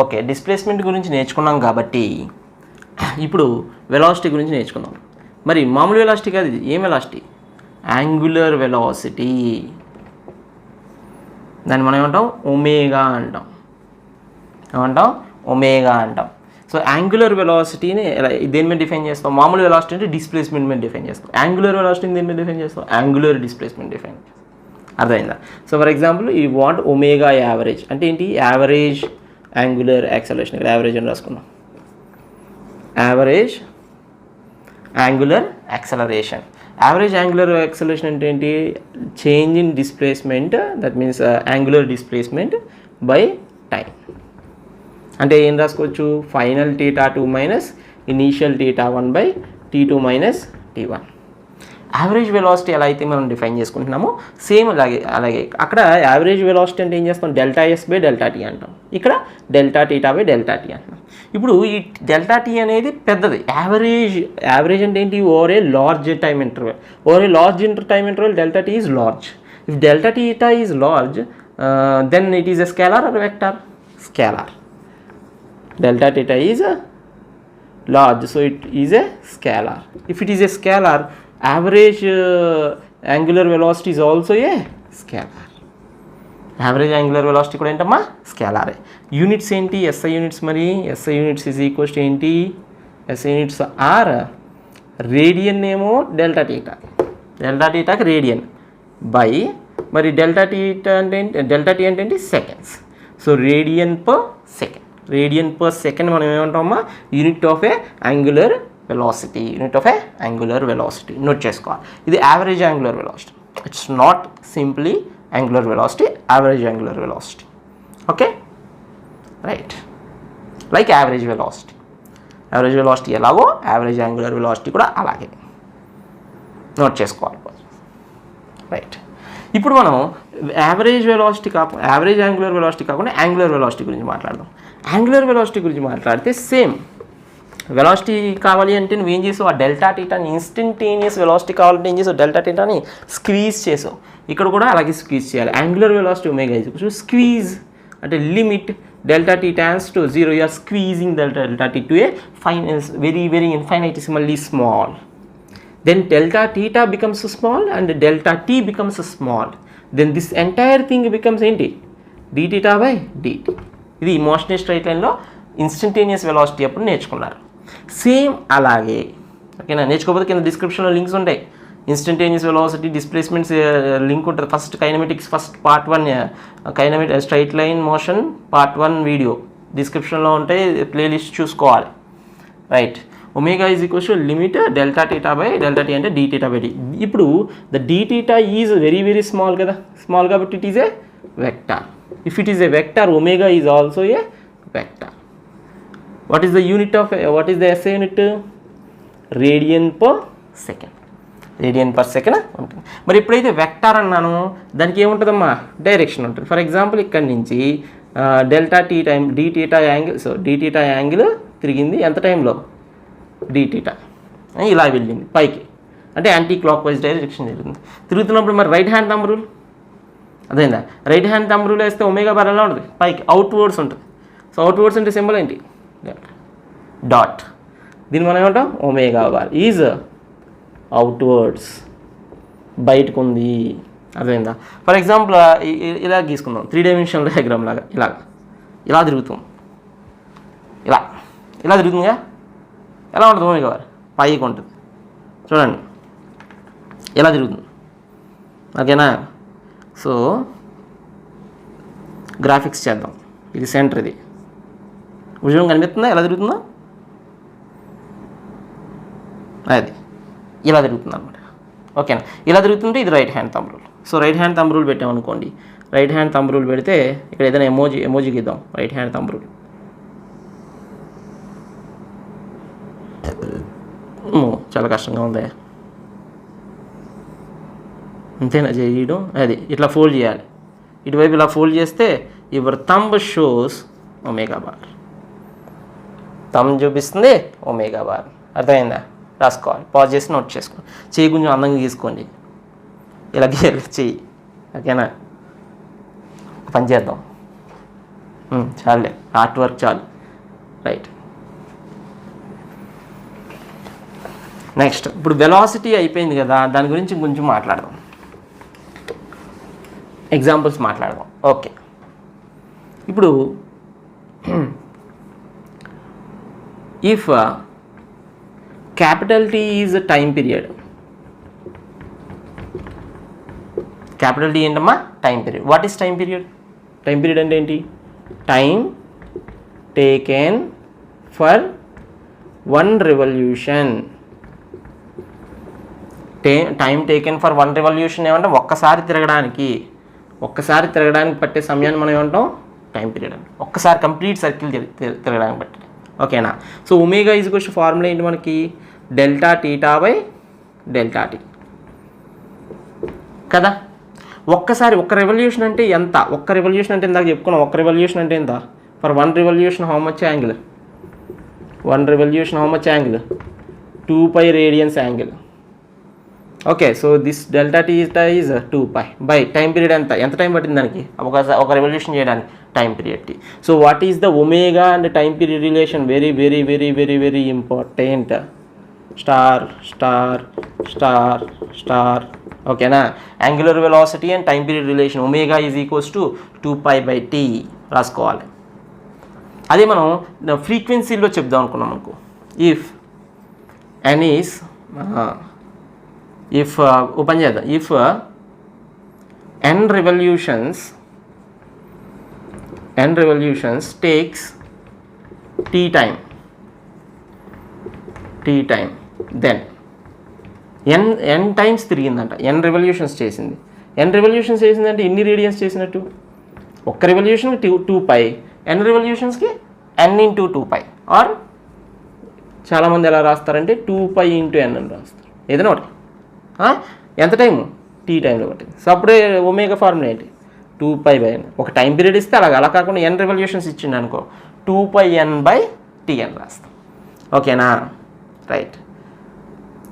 ఓకే, డిస్ప్లేస్మెంట్ గురించి నేర్చుకున్నాం కాబట్టి ఇప్పుడు వెలాసిటీ గురించి నేర్చుకుందాం. మరి మామూలు వెలాసిటీ కాదు, ఇది ఏం వెలాసిటీ? Angular velocity. దాన్ని మనం ఏమంటాం? ఒమేగా అంటాం. ఒమేగా అంటాం. సో యాంగులర్ వెలాసిటీని దేని మీద డిఫైన్ చేస్తాం? మామూలు వెలాసిటీ అంటే డిస్ప్లేస్మెంట్ మీద డిఫైన్ చేస్తాం. యాంగులర్ వెలాసిటీని దేని మీద డిఫైన్ చేస్తాం? యాంగులర్ డిస్ప్లేస్మెంట్ డిఫైన్ చేస్తాం. అర్థమైందా? సో ఫర్ ఎగ్జాంపుల్ ఈ వాంట్ ఒమేగా యావరేజ్ అంటే ఏంటి? Average angular acceleration. ఇక్కడ యావరేజ్ అని రాసుకున్నాం. Average angular acceleration. Average angular acceleration అంటే ఏంటి? Change in displacement, that means angular displacement by time. అంటే ఏం రాసుకోవచ్చు? Final θ2 minus initial θ1 by t2 minus t1. Average velocity ఎలా అయితే మనం డిఫైన్ చేసుకుంటున్నామో సేమ్ అలాగే అక్కడ యావరేజ్ వెలాసిటీ అంటే ఏం చేస్తాం? ΔS బై ΔT అంటాం. ఇక్కడ Δθ బై ΔT అంటాం. ఇప్పుడు ఈ ΔT అనేది పెద్దది. యావరేజ్ అంటే ఏంటి? Over a large time interval. Over a large time interval ΔT is large. If Δθ is large then it is a scalar or vector? Scalar. Δθ is large, so it is a scalar. If it is a scalar, average angular velocity is also a scalar. Average angular velocity కూడా ఏంటమ్మా? స్కేలారే. Units ఏంటి? SI units. మరి SI units is equals to ఏంటి? SI units are radian ఏమో Δθ, Δθకి radian by మరి ΔT అంటే ఏంటి? Seconds. So radian per second. Radian per second మనం ఏమంటామా? Unit of a angular velocity. Note చేసుకోవాలి. ఇది average angular velocity. It's not simply angular velocity, average angular velocity. Okay, right. Like average velocity ఎలాగో average angular velocity కూడా అలాగే note చేసుకోవాలి. Right. ఇప్పుడు మనం యావరేజ్ యాంగులర్ వెలాసిటీ కాకుండా యాంగులర్ వెలాసిటీ గురించి మాట్లాడదాం. యాంగులర్ వెలాసిటీ గురించి మాట్లాడితే సేమ్ వెలాసిటీ కావాలి అంటే నువ్వేం చేసావు? ఆ Δθని ఇన్స్టంటేనియస్ వెలాసిటీ కావాలంటే ఏం చేసావు? Δθని స్క్వీజ్ చేసావు. ఇక్కడ కూడా అలాగే స్క్వీజ్ చేయాలి. Angular velocity omega is equals to squeeze అంటే limit ΔT tends to 0. You are squeezing ΔT to a very very infinitesimally small. Then Δθ becomes small and ΔT becomes small. Then this entire thing becomes ఏంటి? dθ by dt. ఇది motion straight లైన్లో instantaneous velocity అప్పుడు నేర్చుకున్నారు. Same అలాగే ఓకేనా? నేర్చుకోకపోతే కింద డిస్క్రిప్షన్లో links ఉంటాయి. ఇన్స్టంటేనియస్ వెలాసిటీ డిస్ప్లేస్మెంట్స్ లింక్ ఉంటుంది. First kinematics part 1 straight line motion part 1 video డిస్క్రిప్షన్లో ఉంటాయి. ప్లేలిస్ట్ చూసుకోవాలి. Right. Omega is equals to limit Δθ by ΔT అంటే dθ బై dt. ఇప్పుడు the dθ is very very small కదా, small కాబట్టి it is a vector. If it is a vector, omega is also a vector. What is the SI unit? Radian per second. ఉంటుంది. మరి ఎప్పుడైతే vector అన్నానో దానికి ఏముంటుందమ్మా? Direction ఉంటుంది. For example ఇక్కడ నుంచి ΔT time dθ angle, so dθ angle తిరిగింది ఎంత టైంలో? dθ ఇలా వెళ్ళింది పైకి, అంటే యాంటీ క్లాక్ వైజ్ డైరెక్షన్ జరుగుతుంది. తిరుగుతున్నప్పుడు మరి రైట్ హ్యాండ్ థంబ్ రూల్ అదేందా? రైట్ హ్యాండ్ థంబ్ రూల్ వేస్తే ఒమేగా బార్ ఎలా ఉంటుంది? పైకి అవుట్వర్డ్స్ ఉంటుంది. సో అవుట్వర్డ్స్ అంటే సింబల్ ఏంటి? డాట్. దీన్ని మనం ఏమంటాం? ఒమేగా బార్ ఈజ్ అవుట్వర్డ్స్, బయటకు ఉంది. అదేందా? ఫర్ ఎగ్జాంపుల్ ఇలా గీసుకుందాం, 3 డైమెన్షనల్ డయాగ్రామ్ లాగా. ఇలా తిరుగుతాం, ఇలా తిరుగుతుందిగా. ఎలా ఉంటుంది ఒమేగా బార్? పైకి ఉంటుంది. చూడండి ఎలా తిరుగుతుంది. ఓకేనా? సో గ్రాఫిక్స్ చేద్దాం. ఇది సెంటర్, ఇది భుజం కనిపిస్తుందా? ఎలా తిరుగుతుందో అది ఇలా తిరుగుతుంది అనమాట. ఓకేనా? ఇలా తిరుగుతుంటే ఇది right hand thumb rule. So right hand thumb rule పెట్టామనుకోండి, రైట్ హ్యాండ్ థంబ్ రూల్ పెడితే ఇక్కడ ఏదైనా ఎమోజీ గీద్దాం. రైట్ హ్యాండ్ థంబ్ రూల్ చాలా కష్టంగా ఉంది. అంతేనా చేయడం? అది ఇట్లా ఫోల్డ్ చేయాలి. ఇటువైపు ఇలా ఫోల్డ్ చేస్తే your thumb shows omega bar. Thumb చూపిస్తుంది ఒమేగా బార్. అర్థమైందా? రాసుకోవాలి. పాజ్ చేసి నోట్ చేసుకోండి. చెయ్యి కొంచెం అందంగా తీసుకోండి. ఇలా గీయాలి చెయ్యి. ఓకేనా? పని చేద్దాం. చాలే, ఆర్ట్ వర్క్ చాలు. రైట్. నెక్స్ట్ ఇప్పుడు వెలాసిటీ అయిపోయింది కదా, దాని గురించి కొంచెం మాట్లాడదాం. ఎగ్జాంపుల్స్ మాట్లాడదాం. ఓకే, ఇప్పుడు if capital T is time period. Capital T ఏంటమ్మా? Time period. What is time period? Time period అంటే ఏంటి? Time taken for one revolution. Time taken for one revolution ఏమంటే ఒక్కసారి తిరగడానికి పట్టే సమయాన్ని మనం ఏమంటాం? టైం పీరియడ్ అని. ఒక్కసారి కంప్లీట్ సర్కిల్ తిరగడానికి పట్టే. ఓకేనా? So omega is equals to formula ఏంటి మనకి? Delta theta by delta T కదా. ఒక్కసారి ఒక్క రెవల్యూషన్ అంటే ఎంత? ఒక్క రెవల్యూషన్ అంటే ఇందాక చెప్పుకున్నాం. ఒక్క రెవల్యూషన్ అంటే ఎంత? For one revolution how much angle? One revolution how much angle? 2π radians angle. Okay, so this delta T is 2π by time period ఎంత టైం పట్టింది దానికి ఒక రెవల్యూషన్ చేయడానికి? Time period T. So what is the omega and time period relation? Very very very very very important. Star star star star. ఓకేనా? Angular velocity and time period relation omega is equals to 2π/t రాసుకోవాలి. అదే మనం ఫ్రీక్వెన్సీలో చెప్దాం అనుకున్నాం అనుకో. Open చేద్దాం. ఇఫ్ n revolutions takes t time, then n times తిరిగిందంట. n రెవల్యూషన్స్ చేసింది. n రెవల్యూషన్స్ చేసిందంటే ఎన్ని రేడియన్స్ చేసినట్టు? ఒక్క రెవల్యూషన్కి 2π, n రెవల్యూషన్స్కి n ఇంటూ 2π. ఆర్ చాలామంది ఎలా రాస్తారంటే 2π ఇంటూ n అని రాస్తారు. ఏదైనా ఒకటి. ఎంత టైము? టీ టైంలో పట్టింది. సో అప్పుడే ఒమేగా ఫార్ములా ఏంటి? 2π/n. ఒక టైం పీరియడ్ ఇస్తే అలా కాకుండా n రెవల్యూషన్స్ ఇచ్చిండు అనుకో, 2πn/tn రాస్తాం. ఓకేనా? రైట్,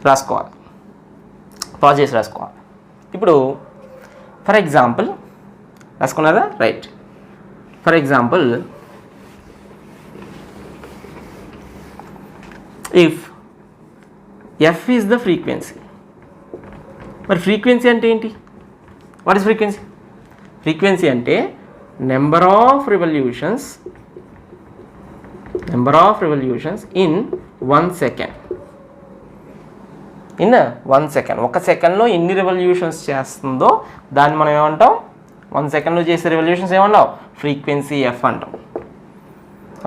రాసుకోవాలి. పాజ్ చేసి రాసుకోవాలి. ఇప్పుడు ఫర్ ఎగ్జాంపుల్ రాసుకున్నారా? Right. For example if f is the frequency. మరి ఫ్రీక్వెన్సీ అంటే ఏంటి? What is frequency? ఫ్రీక్వెన్సీ అంటే number of revolutions in 1 second. In 1 second. ఒక సెకండ్లో ఎన్ని రెవల్యూషన్స్ చేస్తుందో దాన్ని మనం ఏమంటాం? 1 సెకండ్లో చేసే రెవల్యూషన్స్ ఏమంటాం? ఫ్రీక్వెన్సీ ఎఫ్ అంటాం.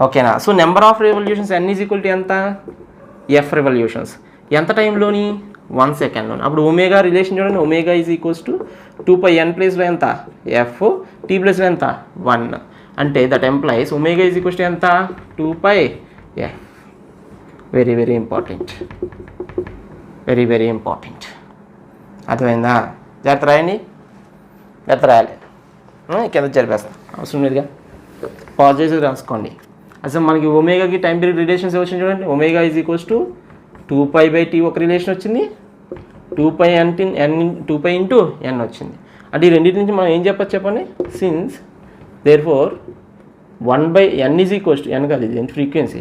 ఓకేనా? So number of revolutions n is equal to ఎంత? F revolutions. ఎంత టైంలోని? 1 సెకండ్లోని. అప్పుడు ఒమేగా రిలేషన్ చూడండి. Omega is equals to 2πn ప్లేస్లో ఎంత? ఎఫ్. టీ ప్లేస్లో ఎంత? 1. అంటే that implies omega is equals to ఎంత? 2πf. Very very important. Very very important. అర్థమైందా? జాగ్రత్త రాయండి. జాగ్రత్త రాయాలి. కింద జరిపేస్తాం, అవసరం లేదుగా. పాజ్ చేసి రాసుకోండి. అసలు మనకి ఒమేగాకి టైం పీరియడ్ రిలేషన్స్ వచ్చింది చూడండి. Omega is equals to 2π/t ఒక రిలేషన్ వచ్చింది, 2π ఇంటూ n వచ్చింది. అంటే ఈ రెండింటి నుంచి మనం ఏం చెప్పచ్చు చెప్పండి? Since therefore 1/n is equals to n కాదు, ఇది frequency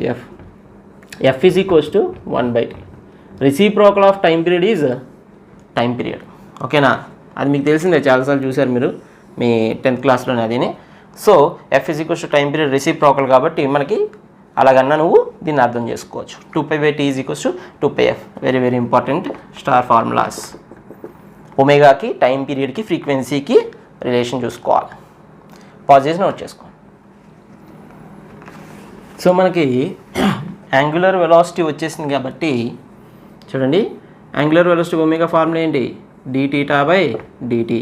F is equals to 1/t. Reciprocal of time period is time period. ఓకేనా? అది మీకు తెలిసిందే, చాలాసార్లు చూశారు మీరు మీ 10th క్లాస్లోనే అదిని. So F is equals to time period reciprocal కాబట్టి మనకి అలాగన్నా నువ్వు దీన్ని అర్థం చేసుకోవచ్చు. 2π/t is equals to 2πf. Very very important star formulas. ఒమేగాకి టైం పీరియడ్కి ఫ్రీక్వెన్సీకి రిలేషన్ చూసుకోవాలి. పాజ్ చేసి నోట్ చేసుకోవాలి. సో మనకి యాంగులర్ వెలాసిటీ వచ్చేసింది కాబట్టి చూడండి, యాంగులర్ వెలాసిటీ ఒమేగా ఫార్ములా ఏంటి? dθ/dt.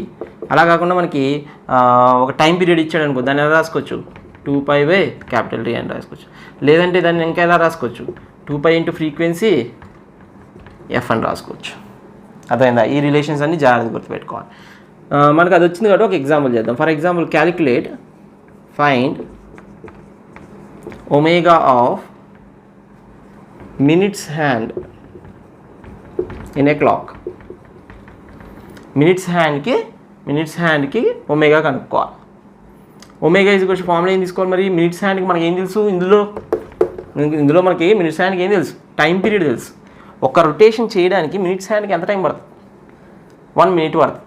అలా కాకుండా మనకి ఒక టైం పీరియడ్ ఇచ్చాడు అనుకో, దాన్ని ఎలా రాసుకోవచ్చు? 2π/T అని రాసుకోవచ్చు. లేదంటే దాన్ని ఇంకా ఎలా రాసుకోవచ్చు? 2π ఇంటూ ఫ్రీక్వెన్సీ ఎఫ్ అని రాసుకోవచ్చు. అర్థమైందా? ఈ రిలేషన్స్ అన్ని జాగ్రత్తగా గుర్తుపెట్టుకోవాలి. మనకు అది వచ్చింది కాబట్టి ఒక ఎగ్జాంపుల్ చేద్దాం. For example calculate find omega of minutes hand in a clock. Minutes హ్యాండ్కి ఒమేగా కనుక్కోవాలి. ఒమేగా ఈజ్ ఈక్వల్స్ ఫార్ములా ఏం తీసుకోవాలి మరి? మినిట్స్ హ్యాండ్కి మనకి ఏం తెలుసు? ఇందులో మనకి మినిట్స్ హ్యాండ్కి ఏం తెలుసు? టైం పీరియడ్ తెలుసు. ఒక రొటేషన్ చేయడానికి మినిట్స్ హ్యాండ్కి ఎంత టైం పడుతుంది? 1 minute పడుతుంది.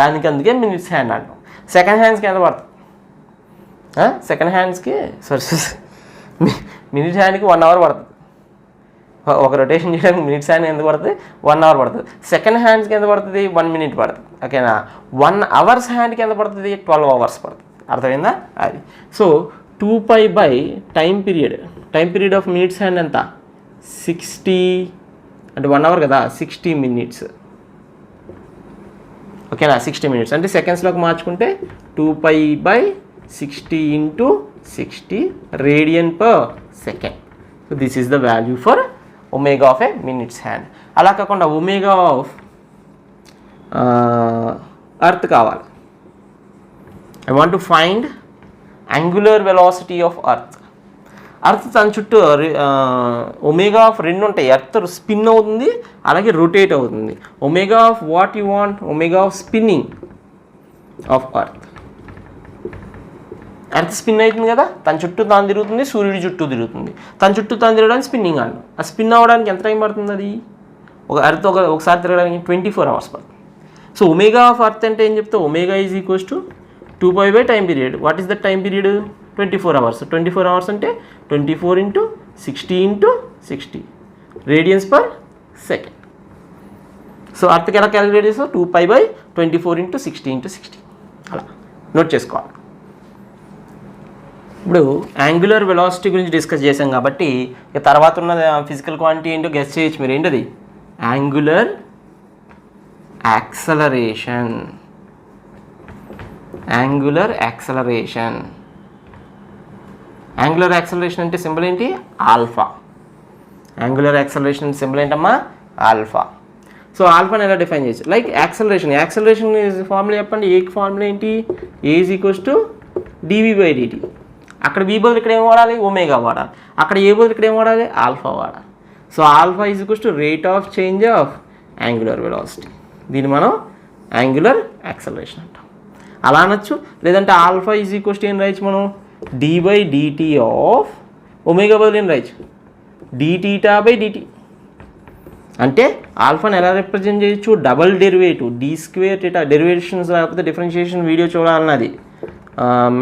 దానికి అందుకే మినిట్స్ హ్యాండ్ అంటాం. సెకండ్ హ్యాండ్స్కి ఎంత పడుతుంది? సెకండ్ హ్యాండ్స్కి మినిట్స్ హ్యాండ్కి 1 hour పడుతుంది. ఒక రొటేషన్ చేయడానికి మినిట్స్ హ్యాండ్ ఎంత పడుతుంది? 1 hour పడుతుంది. సెకండ్ హ్యాండ్స్కి ఎంత పడుతుంది? 1 minute పడుతుంది. ఓకేనా? 1 hour హ్యాండ్కి ఎంత పడుతుంది? 12 hours పడుతుంది. అర్థమైందా? అది. So 2π by time period of minutes hand ఎంత? 60, అంటే 1 hour కదా, 60 minutes. ఓకేనా? 60 minutes అంటే సెకండ్స్లోకి మార్చుకుంటే 2π by 60 × 60 radian per second. So this is the value for omega of a minutes hand. అలా కాకుండా ఒమేగా ఆఫ్ ఎర్త్ కావాలి. I want to find angular velocity of earth. Earth తన చుట్టూ ఒమేగా ఆఫ్ 2 ఉంటాయి. ఎర్త్ స్పిన్ అవుతుంది, అలాగే rotate అవుతుంది. Omega of what you want? Omega of spinning of earth spin అవుతుంది కదా, తన చుట్టూ తాను తిరుగుతుంది, సూర్యుడి చుట్టూ తిరుగుతుంది. తన చుట్టూ తాను తిరగడానికి స్పిన్నింగ్ అంటాం. ఆ స్పిన్ అవ్వడానికి ఎంత టైం పడుతుంది? అది ఎర్త్ ఒకసారి తిరగడానికి 24 hours పడుతుంది. సో ఒమేగా ఆఫ్ ఎర్త్ అంటే ఏం చెప్తావు? Omega is equals to 2π by time period. What is the time period? 24 hours. 24 hours అంటే 24 × 60 × 60 రేడియన్స్ పర్ సెకండ్. సో అర్థకి ఎలా క్యాలిక్యులేట్ చేస్తావు? 2π బై 24 × 60 × 60 అలా నోట్ చేసుకోవాలి. ఇప్పుడు యాంగులర్ వెలాసిటీ గురించి డిస్కస్ చేసాం కాబట్టి ఇక తర్వాత ఉన్న ఫిజికల్ క్వాంటిటీ ఏంటో గెస్ చేయొచ్చు మీరు. ఏంటది? Angular acceleration. యాంగులర్ యాక్సలరేషన్ అంటే సింబల్ ఏంటి? ఆల్ఫా. యాంగులర్ యాక్సలరేషన్ సింబల్ ఏంటమ్మా? ఆల్ఫా. సో ఆల్ఫాని ఎలా డిఫైన్ చేయొచ్చు? లైక్ యాక్సలరేషన్ ఫార్ములా చెప్పండి. ఏకి ఫార్ములా ఏంటి? ఏ ఈజ్ ఈక్వల్స్ టు dv/dt. అక్కడ v బదులు ఇక్కడ ఏం వాడాలి? ఒమేగా వాడాలి. అక్కడ ఏ బదులు ఇక్కడ ఏం వాడాలి? ఆల్ఫా వాడాలి. So alpha is equals to rate of change of angular velocity. దీన్ని మనం యాంగులర్ యాక్సలరేషన్ అంటాం. అలా అనొచ్చు. లేదంటే ఆల్ఫా ఈజ్ ఈక్వల్స్ టు ఏం రాయొచ్చు మనం? d/dt ఆఫ్ ఒమేగా బదులు ఏం రాయొచ్చు? dθ/dt. అంటే ఆల్ఫాని ఎలా రిప్రజెంట్ చేయొచ్చు? Double derivative d²θ. డెరివేషన్స్ లేకపోతే డిఫరెన్షియేషన్ వీడియో చూడాలన్నది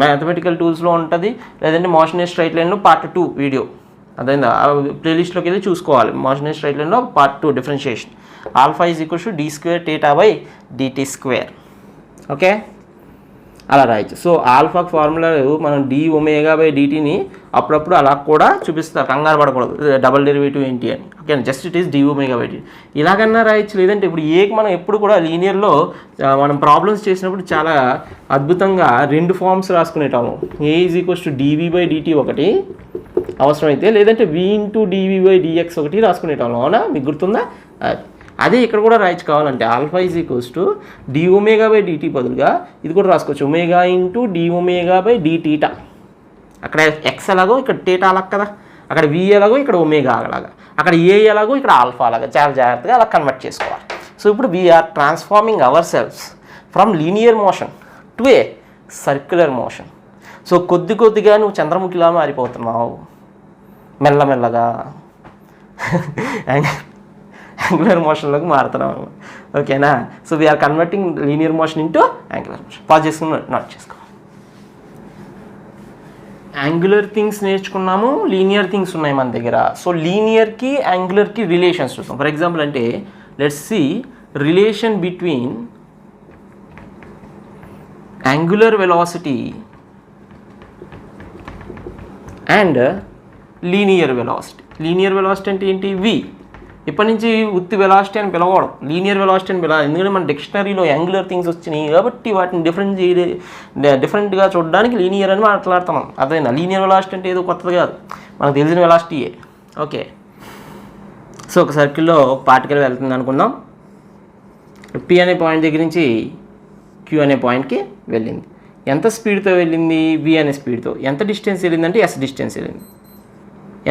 మ్యాథమెటికల్ టూల్స్లో ఉంటుంది, లేదంటే మోషన్ స్ట్రైట్ లైన్లో పార్ట్ 2 వీడియో అదైందా ప్లేలిస్ట్లోకి వెళ్ళి చూసుకోవాలి. మోషన్ స్ట్రైట్ లైన్లో part 2 differentiation. Alpha is equals to d²θ/dt². Okay, అలా రాయొచ్చు. సో ఆల్ఫాకి ఫార్ములాలు మనం dω/dtని అప్పుడప్పుడు అలా కూడా చూపిస్తారు, కంగారు పడకూడదు డబల్ డెరివేటివ్ ఏంటి అని. Okay, just it is dω/dt ఇలాగన్నా రాయొచ్చు. లేదంటే ఇప్పుడు ఏకి మనం ఎప్పుడు కూడా లీనియర్లో మనం ప్రాబ్లమ్స్ చేసినప్పుడు చాలా అద్భుతంగా 2 ఫార్మ్స్ రాసుకునేటాము. A is equals to dv/dt ఒకటి అవసరమైతే, లేదంటే v × dv/dx ఒకటి రాసుకునేటాము. అవునా, మీకు గుర్తుందా? అదే ఇక్కడ కూడా రాయొచ్చు కావాలంటే. Alpha is equals to dω/dt బదులుగా ఇది కూడా రాసుకోవచ్చు, ఒమేగా × dω/dθ. అక్కడ ఎక్స్ ఎలాగో ఇక్కడ థీటా అలాగ కదా, అక్కడ వి ఎలాగో ఇక్కడ ఒమేగా అలాగా, అక్కడ ఏ ఎలాగో ఇక్కడ ఆల్ఫా అలాగా. చాలా జాగ్రత్తగా అలా కన్వర్ట్ చేసుకోవాలి. సో ఇప్పుడు we are transforming ourselves from linear motion to a circular motion. So కొద్ది కొద్దిగా నువ్వు చంద్రముఖిలా మారిపోతున్నావు మెల్లమెల్లగా యాంగులర్ మోషన్లోకి మారుతున్నాము. ఓకేనా? So we are converting linear motion into angular motion. Pause చేసుకుని నోట్ చేసుకోవాలి. యాంగులర్ థింగ్స్ నేర్చుకున్నాము, లీనియర్ థింగ్స్ ఉన్నాయి మన దగ్గర. సో లీనియర్కి యాంగులర్కి రిలేషన్స్ చూస్తాం. ఫర్ ఎగ్జాంపుల్ అంటే let's see relation between angular velocity and linear velocity. Linear velocity అంటే ఏంటి? v. ఇప్పటి నుంచి ఉత్తి వెలాసిటీ అని పిలవడం, లీనియర్ వెలాసిటీ అని పిలవాలి. ఎందుకంటే మన డిక్షనరీలో యాంగులర్ థింగ్స్ వచ్చినాయి కాబట్టి వాటిని డిఫరెంట్గా చూడడానికి లీనియర్ అని మాట్లాడుతున్నాం. అదేనా? లీనియర్ వెలాసిటీ అంటే ఏదో కొత్తది కాదు, మనకు తెలిసిన వెలాసిటీయే. ఓకే, సో ఒక సర్కిల్లో ఒక పార్టికల్ వెళ్తుంది అనుకుందాం. పి అనే పాయింట్ దగ్గర నుంచి క్యూ అనే పాయింట్కి వెళ్ళింది. ఎంత స్పీడ్తో వెళ్ళింది? వి అనే స్పీడ్తో. ఎంత డిస్టెన్స్ వెళ్ళిందంటే ఎస్ డిస్టెన్స్ వెళ్ళింది.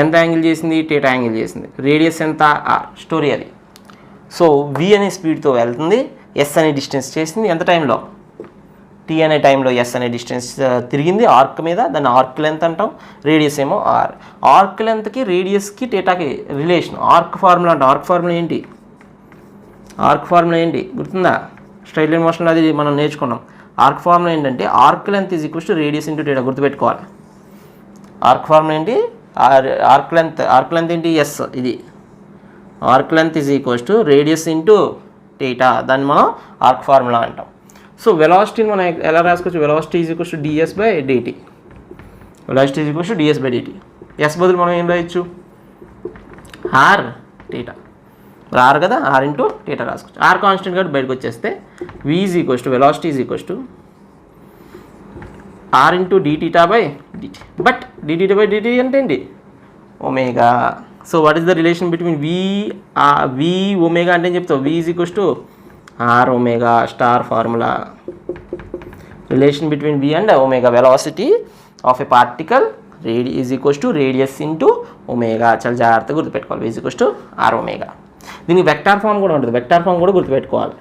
ఎంత యాంగిల్ చేసింది? టీటా యాంగిల్ చేసింది. రేడియస్ ఎంత? ఆర్. స్టోరీ అది. సో వి అనే స్పీడ్తో వెళ్తుంది, ఎస్ అనే డిస్టెన్స్ చేసింది. ఎంత టైంలో? టీ అనే టైంలో ఎస్ అనే డిస్టెన్స్ తిరిగింది ఆర్క్ మీద. దాన్ని ఆర్క్ లెంత్ అంటాం. రేడియస్ ఏమో ఆర్. ఆర్క్ లెంత్కి రేడియస్కి టీటాకి రిలేషన్. ఆర్క్ ఫార్ములా అంటాం. ఆర్క్ ఫార్ములా ఏంటి? ఆర్క్ ఫార్ములా ఏంటి గుర్తుందా? స్ట్రైట్ లైన్ మోషన్లో అది మనం నేర్చుకున్నాం. ఆర్క్ ఫార్ములా ఏంటంటే arc length is equals to radius into theta. గుర్తుపెట్టుకోవాలి. ఆర్క్ ఫార్ములా ఏంటి? ఆర్క్ లెంత్ ఏంటి? ఎస్. ఇది arc length is equals to radius into theta. దాన్ని మనం ఆర్క్ ఫార్ములా అంటాం. సో వెలాసిటీని మనం ఎలా రాసుకోవచ్చు? Velocity is equals to d s by d t. Velocity is equals to d s by d t. S బదులు మనం ఏం రాయొచ్చు? R theta. ఆర్ కదా, ఆర్ ఇంటూ టీటా రాసుకోవచ్చు. ఆర్ కాన్స్టెంట్ కాబట్టి బయటకు వచ్చేస్తే V is equals to velocity is equals to R into d theta by d t. But d theta by d t అంటే ఏంటి? Omega. So what is the relation between V omega అంటే ఏం చెప్తావు? V is equals to R omega. Star formula. Relation between V and omega. Velocity of a particle is equals to radius into omega. చాలా జాగ్రత్తగా గుర్తుపెట్టుకోవాలి. V is equals to R omega. దీనికి vector form కూడా ఉంటుంది. Vector form కూడా గుర్తుపెట్టుకోవాలి.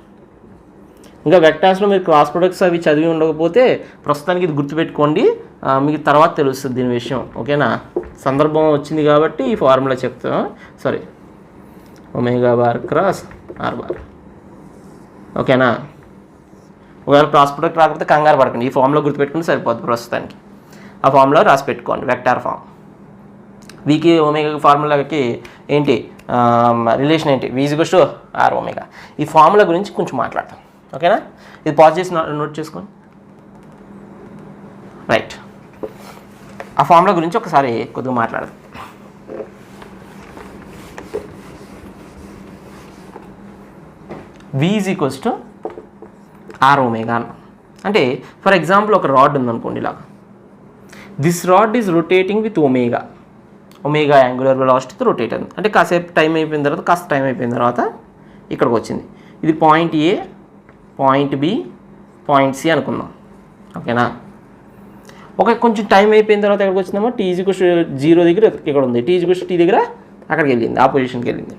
ఇంకా వెక్టార్స్లో మీరు క్రాస్ ప్రొడక్ట్స్ అవి చదివి ఉండకపోతే ప్రస్తుతానికి ఇది గుర్తుపెట్టుకోండి. మీకు తర్వాత తెలుస్తుంది దీని విషయం. ఓకేనా? సందర్భం వచ్చింది కాబట్టి ఈ ఫార్ములా చెప్తాం. Sorry, omega bar cross r bar. ఓకేనా? ఒకవేళ క్రాస్ ప్రొడక్ట్ రాకపోతే కంగారు పడకండి. ఈ ఫార్ములా గుర్తుపెట్టుకుంటే సరిపోద్ది ప్రస్తుతానికి. ఆ ఫార్ములా రాసి పెట్టుకోండి. Vector form. వీకి ఒమేగా ఫార్ములాకి ఏంటి రిలేషన్ ఏంటి? V is equals to R omega. ఈ ఫార్ములా గురించి కొంచెం మాట్లాడతాం. ఓకేనా? ఇది పాజ్ చేసి నోట్ చేసుకోండి. రైట్. ఆ ఫార్ములా గురించి ఒకసారి కొద్దిగా మాట్లాడదాం. V is equals to R omega. అంటే ఫర్ ఎగ్జాంపుల్ ఒక రాడ్ ఉందనుకోండి ఇలా. This rod is rotating with omega. Omega angular వెలాసిటీతో రొటేట్ అయింది. అంటే కాసేపు టైం అయిపోయిన తర్వాత, కాస్త టైం అయిపోయిన తర్వాత ఇక్కడికి వచ్చింది. ఇది పాయింట్ ఏ, పాయింట్ బి, పాయింట్ సి అనుకుందాం. ఓకేనా? కొంచెం టైం అయిపోయిన తర్వాత ఎక్కడికి వచ్చిందామో టీ ఈజ్ ఈక్వల్స్ 0 దగ్గర ఇక్కడ ఉంది. టీ ఈజ్ ఈక్వల్స్ టీ దగ్గర అక్కడికి వెళ్ళింది. ఆ పొజిషన్కి వెళ్ళింది.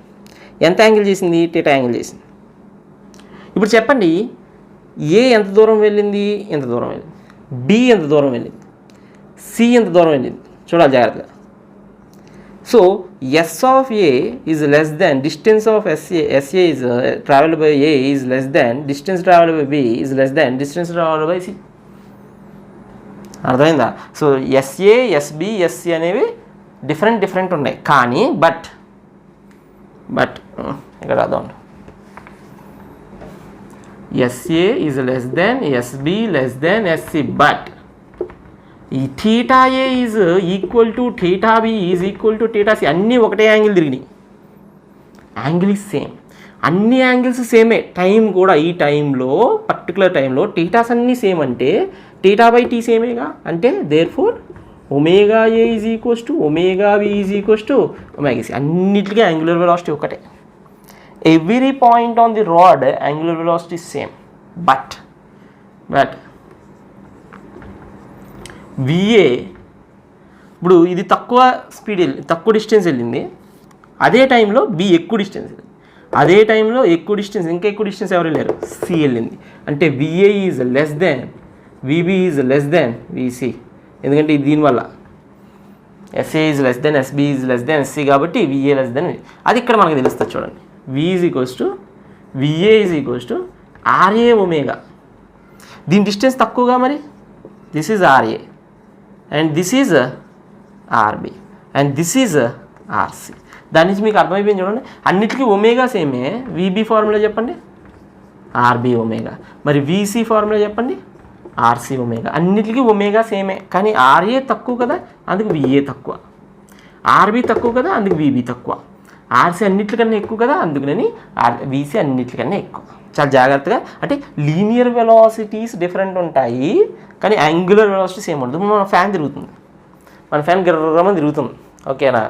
ఎంత యాంగిల్ చేసింది? టీటా యాంగిల్ చేసింది. ఇప్పుడు చెప్పండి, ఏ ఎంత దూరం వెళ్ళింది? ఎంత దూరం వెళ్ళింది? బి ఎంత దూరం వెళ్ళింది? సి ఎంత దూరం వెళ్ళింది? చూడాలి జాగ్రత్తగా. So S of A is less than distance of S A is travelled by A is less than distance travelled by B is less than distance travelled by C. అర్థమైందా? సో ఎస్ఏ, ఎస్బి, ఎస్సి అనేవి different ఉన్నాయి. కానీ but ఇక్కడ రాద్దాం. S A is less than S B less than S C. But ఈ theta A is equal to theta B is equal to theta C. అన్నీ ఒకటే angle తిరిగినాయి. Angle is same. అన్ని angles సేమే. టైం కూడా ఈ టైంలో, పర్టికులర్ టైంలో థీటాస్ అన్నీ సేమ్ అంటే థీటా బై టీ సేమేగా. అంటే therefore omega A is equals to omega B is equals to omega C. అన్నిటికీ యాంగులర్ వెలాసిటీ ఒకటే. Every point on the rod angular velocity same. But V A ఇప్పుడు ఇది తక్కువ స్పీడ్ తక్కువ distance వెళ్ళింది. అదే టైంలో బి ఎక్కువ డిస్టెన్స్ వెళ్ళింది. అదే టైంలో ఎక్కువ డిస్టెన్స్, ఇంకా ఎక్కువ డిస్టెన్స్ ఎవరు లేరు, సి వెళ్ళింది. అంటే V A is less than V B is less than V C. ఎందుకంటే దీనివల్ల S A is less than S B is less than S C కాబట్టి విఏ లెస్ దాన్. అది ఇక్కడ మనకు తెలుస్తుంది చూడండి. V is equals to V A is equals to R A omega. దీని distance తక్కువగా, మరి this is R A and this is R B and this is R C. దాని నుంచి మీకు అర్థమైపోయింది చూడండి. అన్నిటికీ ఒమేగా సేమే. విబి ఫార్ములా చెప్పండి, ఆర్బి ఒమేగా. మరి విసి ఫార్ములా చెప్పండి, ఆర్సి ఒమేగా. అన్నిటికీ ఒమేగా సేమే. కానీ ఆర్ఏ తక్కువ కదా, అందుకు విఏ తక్కువ. ఆర్బి తక్కువ కదా, అందుకు విబి తక్కువ. ఆర్సి అన్నిటికన్నా ఎక్కువ కదా, అందుకని విసి అన్నిటికన్నా ఎక్కువ. చాలా జాగ్రత్తగా. అంటే లీనియర్ వెలాసిటీస్ డిఫరెంట్ ఉంటాయి, కానీ యాంగులర్ వెలాసిటీ సేమ్ ఉంటుంది. మన ఫ్యాన్ తిరుగుతుంది, మన ఫ్యాన్ గిర్రమని తిరుగుతుంది. ఓకేనా?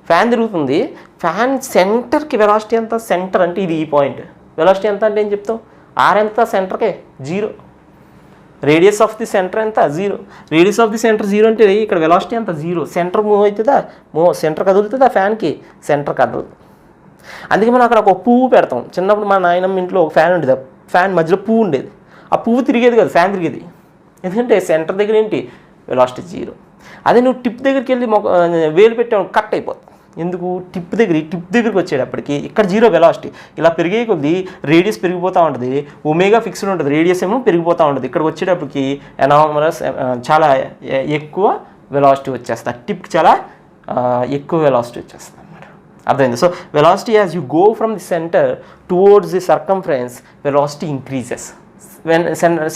ఫ్యాన్ తిరుగుతుంది, ఫ్యాన్ సెంటర్కి వెలాసిటీ ఎంత, సెంటర్ అంటే ఇది ఈ పాయింట్, వెలాసిటీ ఎంత అంటే ఏం చెప్తావు, ఆర్ ఎంత సెంటర్కే 0, రేడియస్ ఆఫ్ ది సెంటర్ ఎంత 0, రేడియస్ ఆఫ్ ది సెంటర్ 0 అంటే ఇక్కడ వెలాసిటీ ఎంత 0, సెంటర్ మూవ్ అవుతుందా, సెంటర్ కదులుతుందా, ఫ్యాన్కి సెంటర్ కదలదు. అందుకే మనం అక్కడ ఒక పువ్వు పెడతాం. చిన్నప్పుడు మా నాయనమ్మ ఇంట్లో ఒక ఫ్యాన్ ఉండేది, ఫ్యాన్ మధ్యలో పువ్వు ఉండేది, ఆ పువ్వు తిరిగేది కదా, ఫ్యాన్ తిరిగేది. ఎందుకంటే సెంటర్ దగ్గర ఏంటి వెలాసిటీ 0. అదే నువ్వు టిప్ దగ్గరికి వెళ్ళి వేలు పెట్టావు కట్ అయిపోతుంది. ఎందుకు, టిప్ దగ్గరికి వచ్చేటప్పటికి ఇక్కడ 0 వెలాసిటీ, ఇలా పెరిగే కొద్దీ రేడియస్ పెరిగిపోతూ ఉంటుంది, ఒమేగా ఫిక్స్డ్ ఉంటుంది, రేడియస్ ఏమో పెరిగిపోతూ ఉంటుంది. ఇక్కడికి వచ్చేటప్పటికి ఎనామరస్ చాలా ఎక్కువ వెలాసిటీ వచ్చేస్తుంది, టిప్కి చాలా ఎక్కువ వెలాసిటీ వచ్చేస్తుంది అన్నమాట. అర్థమైంది. So velocity as you go from the centre towards the circumference velocity increases,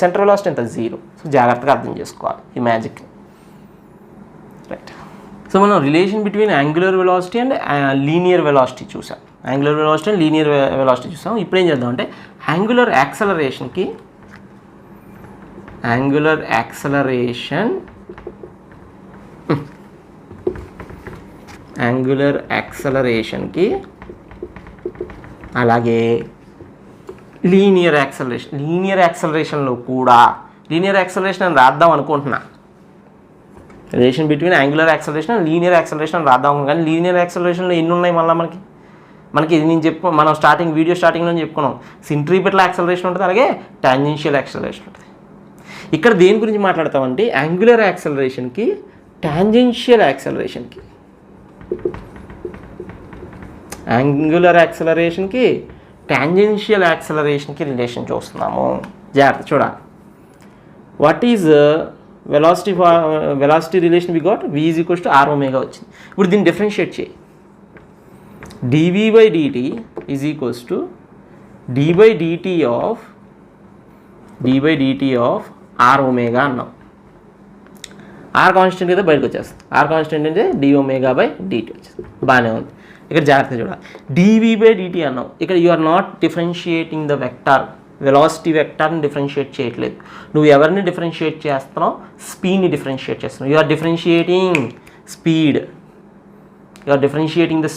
centre velocity ఎంత 0. సో జాగ్రత్తగా అర్థం చేసుకోవాలి ఈ మ్యాజిక్. రైట్. సో మనం relation between angular velocity and linear velocity చూసాం, angular velocity and linear velocity చూసాం. ఇప్పుడు ఏం చేద్దామంటే యాంగులర్ యాక్సలరేషన్కి అలాగే లీనియర్ యాక్సలరేషన్లో కూడా లీనియర్ యాక్సలరేషన్ అని రాద్దాం అనుకుంటున్నా, relation between angular acceleration and linear acceleration అని రాద్దాం. కానీ లీనియర్ యాక్సలరేషన్లో ఎన్ని ఉన్నాయి మళ్ళీ మనకి నేను మనం వీడియో స్టార్టింగ్లో చెప్పుకున్నాం, సెంట్రిపెటల్ యాక్సలరేషన్ ఉంటుంది, అలాగే టాంజెన్షియల్ యాక్సలరేషన్ ఉంటుంది. ఇక్కడ దేని గురించి మాట్లాడతామంటే యాంగులర్ యాక్సలరేషన్కి టాంజెన్షియల్ యాక్సలరేషన్కి రిలేషన్ చూస్తున్నాము. జాగ్రత్త చూడాలి. What is velocity relation we got, v is equals to r omega వచ్చింది. ఇప్పుడు దీన్ని డిఫరెన్షియేట్ చేయి, dv/dt is equals to d/dt of r omega అన్నాం. r కాన్స్టెంట్ కదా బయటకు వచ్చేస్తుంది, r కాన్స్టెంట్ అంటే d/dt వచ్చేస్తుంది. బాగానే ఉంది. ఇక్కడ జాగ్రత్త చూడాలి, dv/dt అన్నాం. ఇక్కడ you are not differentiating the vector, velocity వెక్టార్ని డిఫరెన్షియేట్ చేయట్లేదు. నువ్వు ఎవరిని డిఫరెన్షియేట్ చేస్తున్నావు, స్పీడ్ని డిఫరెన్షియేట్ చేస్తున్నావు. You are differentiating the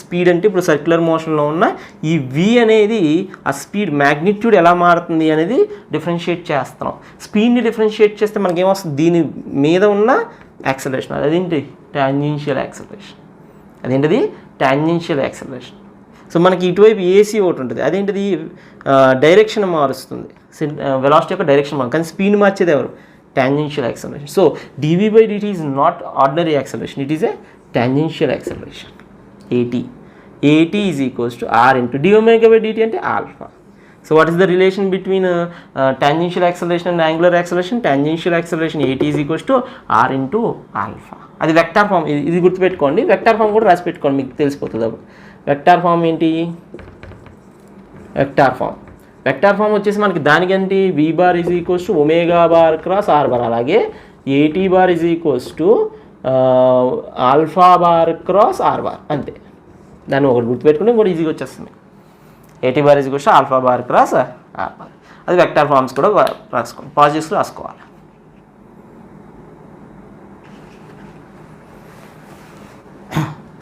speed అంటే ఇప్పుడు సర్క్యులర్ మోషన్లో ఉన్న ఈ v అనేది ఆ స్పీడ్ మ్యాగ్నిట్యూడ్ ఎలా మారుతుంది అనేది డిఫరెన్షియేట్ చేస్తున్నాం. స్పీడ్ని డిఫరెన్షియేట్ చేస్తే మనకేమొస్తుంది, దీని మీద ఉన్న యాక్సలరేషన్, అదేంటి టాంజెన్షియల్ యాక్సలరేషన్. సో మనకి ఇటువైపు ఏసీ ఒకటి ఉంటుంది, అదేంటిది డైరెక్షన్ మారుస్తుంది, వెలాసిటీ యొక్క డైరెక్షన్ మారుతుంది. కానీ స్పీడ్ మార్చేది ఎవరు, tangential acceleration. So dv/dt is not ordinary acceleration, it is a tangential acceleration. at is equals to r into d/dt అంటే alpha. So what is the relation between tangential acceleration and angular acceleration, tangential acceleration at is equals to r into alpha. అది vector form, ఇది గుర్తుపెట్టుకోండి, vector form కూడా రాసి పెట్టుకోండి, మీకు తెలిసిపోతుంది. అప్పుడు వెక్టార్ ఫామ్ ఏంటి, వెక్టార్ ఫామ్ వచ్చేసి మనకి దానికి ఏంటి, v bar is equals to omega bar cross r bar, అలాగే at bar is equals to alpha bar cross r bar, అంతే. దాన్ని ఒకటి గుర్తుపెట్టుకుంటే ఇంకోటి ఈజీగా వచ్చేస్తుంది. at bar is equals to alpha bar cross r bar. అది వెక్టార్ ఫామ్స్ కూడా రాసుకోండి, పాజిటివ్స్లో రాసుకోవాలి.